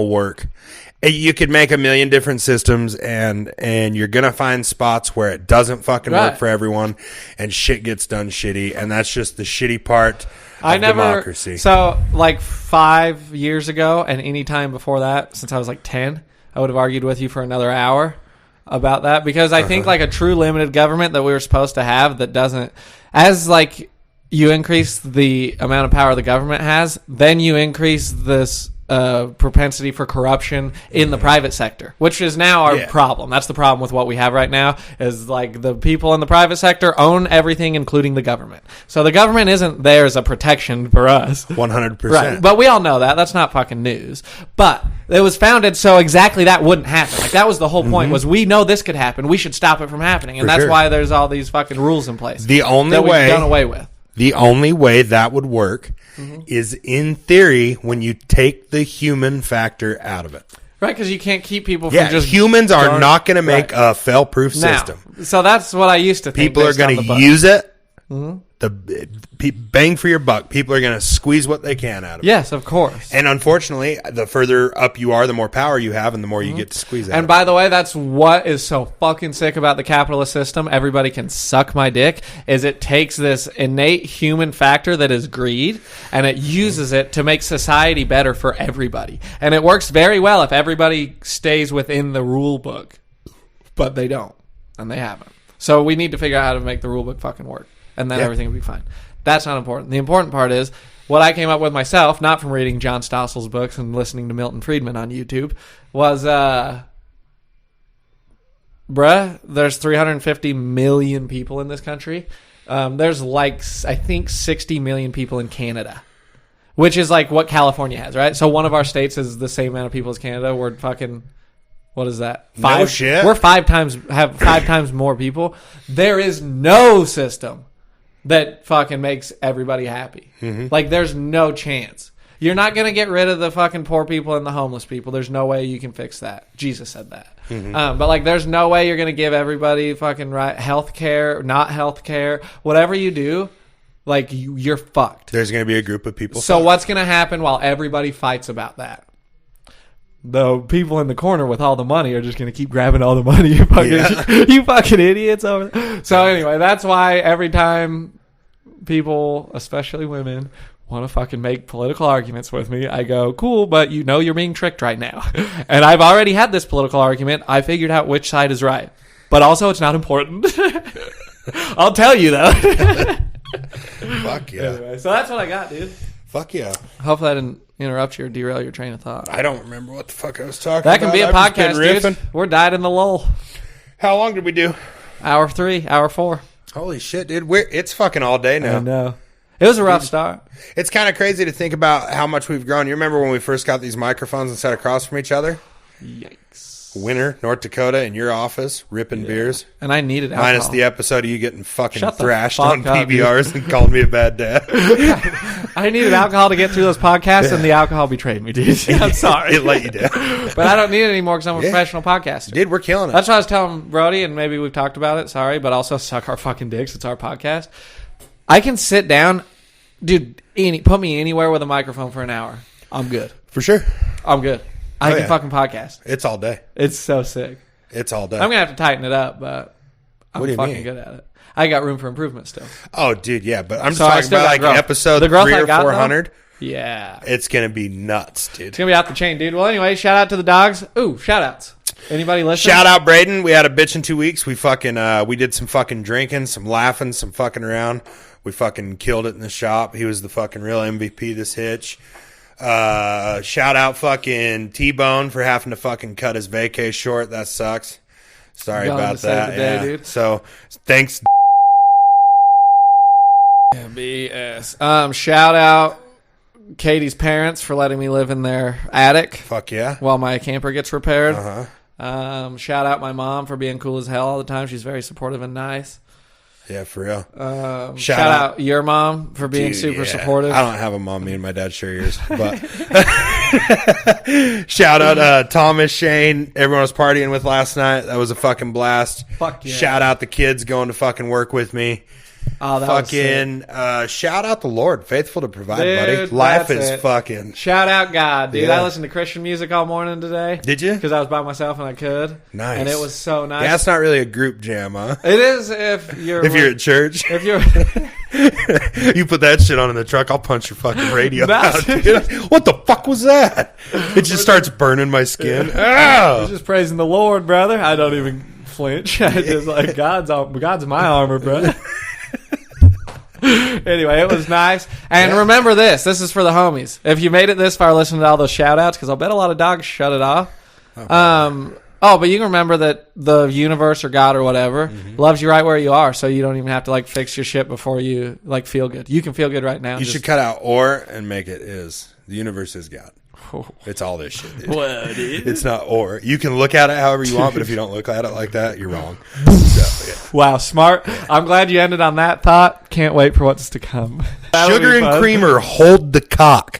work. You could make a million different systems and you're going to find spots where it doesn't fucking work for everyone and shit gets done shitty, and that's just the shitty part of democracy. So 5 years ago and any time before that, since I was 10, I would have argued with you for another hour about that, because I think a true limited government that we were supposed to have that doesn't, as you increase the amount of power the government has, then you increase this propensity for corruption in the private sector, which is now our problem. That's the problem with what we have right now, is the people in the private sector own everything, including the government. So the government isn't there as a protection for us. 100%. Right. But we all know that. That's not fucking news. But it was founded so exactly that wouldn't happen. That was the whole point, was we know this could happen. We should stop it from happening. And that's why there's all these fucking rules in place. The only way we've done away with. The only way that would work is, in theory, when you take the human factor out of it. Right, because you can't keep people from just... humans are not going to make a fail-proof system. So that's what I used to think. People are going to use it. The bang for your buck. People are going to squeeze what they can out of it. Yes, of course. And unfortunately, the further up you are, the more power you have, and the more you get to squeeze out. And by the way, that's what is so fucking sick about the capitalist system. Everybody can suck my dick. Is it takes this innate human factor that is greed, and it uses it to make society better for everybody. And it works very well if everybody stays within the rule book. But they don't, and they haven't. So we need to figure out how to make the rule book fucking work. And then everything will be fine. That's not important. The important part is what I came up with myself, not from reading John Stossel's books and listening to Milton Friedman on YouTube, was, there's 350 million people in this country. There's I think 60 million people in Canada, which is what California has, right? So one of our states is the same amount of people as Canada. We're fucking... What is that? No shit. We're have 5 times more people. There is no system that fucking makes everybody happy. There's no chance. You're not going to get rid of the fucking poor people and the homeless people. There's no way you can fix that. Jesus said that. But there's no way you're going to give everybody fucking health care, not health care. Whatever you do, you're fucked. There's going to be a group of people. So what's going to happen while everybody fights about that? The people in the corner with all the money are just going to keep grabbing all the money. You fucking idiots over there. So anyway, that's why every time people, especially women, want to fucking make political arguments with me? I go, cool, but you know you're being tricked right now. And I've already had this political argument. I figured out which side is right. But also, it's not important. I'll tell you, though. Fuck yeah. Anyway, so that's what I got, dude. Fuck yeah. Hopefully I didn't interrupt you or derail your train of thought. I don't remember what the fuck I was talking That about. can be a I've just been podcast, dude. riffing. We're died in the lull. How long did we do? Hour 3, hour 4. Holy shit, dude. It's fucking all day now. I know. It was a rough start. It's kind of crazy to think about how much we've grown. You remember when we first got these microphones and sat across from each other? Yikes. Winter, North Dakota, in your office, ripping beers. And I needed alcohol. Minus the episode of you getting fucking Shut the thrashed fuck on up, PBRs and calling me a bad dad. I needed alcohol to get through those podcasts, and the alcohol betrayed me, dude. I'm sorry. It let you down. But I don't need it anymore because I'm a professional podcaster. Dude, we're killing it. That's what I was telling Brody, and maybe we've talked about it, sorry, but also suck our fucking dicks. It's our podcast. I can sit down, dude, put me anywhere with a microphone for an hour. I'm good. For sure. I'm good. I can fucking podcast. It's all day. It's so sick. It's all day. I'm going to have to tighten it up, but I'm What do you fucking mean? good at it. I got room for improvement still. Oh, dude, yeah. But I'm just So I talking still about got like growth. episode The growth 3 I or got, though? 400. Yeah. It's going to be nuts, dude. It's going to be out the chain, dude. Well, anyway, shout out to the dogs. Ooh, shout outs. Anybody listening? Shout out Braden. We had a bitch in 2 weeks. We fucking we did some fucking drinking, some laughing, some fucking around. We fucking killed it in the shop. He was the fucking real MVP this hitch. Shout out fucking T-Bone for having to fucking cut his vacay short. That sucks. Sorry Going about to save that. the day, Yeah. dude. So thanks. BS. Shout out Katie's parents for letting me live in their attic Fuck yeah. while my camper gets repaired. Uh-huh. Shout out my mom for being cool as hell all the time. She's very supportive and nice. Yeah, for real. Shout out your mom for being Dude, super yeah. supportive. I don't have a mom. Me and my dad share yours. But shout out Thomas, Shane. Everyone was partying with last night. That was a fucking blast. Fuck yeah. Shout out the kids going to fucking work with me. Oh, that was sick. Fucking shout out the Lord, faithful to provide, Dude, buddy. Life that's is it. fucking. Shout out God, dude. Yeah. I listened to Christian music all morning today. Did you? Because I was by myself and I could. Nice. And it was so nice. Yeah, it's not really a group jam, huh? It is if you're At church, if you're you put that shit on in the truck, I'll punch your fucking radio That's- out. Dude. What the fuck was that? It just starts burning my skin. You're Ah! just praising the Lord, brother. I don't even flinch. I just like God's my armor, brother. Anyway, it was nice. And remember this is for the homies. If you made it this far, listen to all those shout outs, because I'll bet a lot of dogs shut it off. But you can remember that the universe or God or whatever loves you right where you are, so you don't even have to like fix your shit before you like feel good. You can feel good right now. You should cut out or and make it is. The universe is God. It's all this shit, dude. What, dude? It's not or. You can look at it however you want, but if you don't look at it like that, you're wrong. So, yeah. Wow, smart. I'm glad you ended on that thought. Can't wait for what's to come. Sugar and creamer, hold the cock.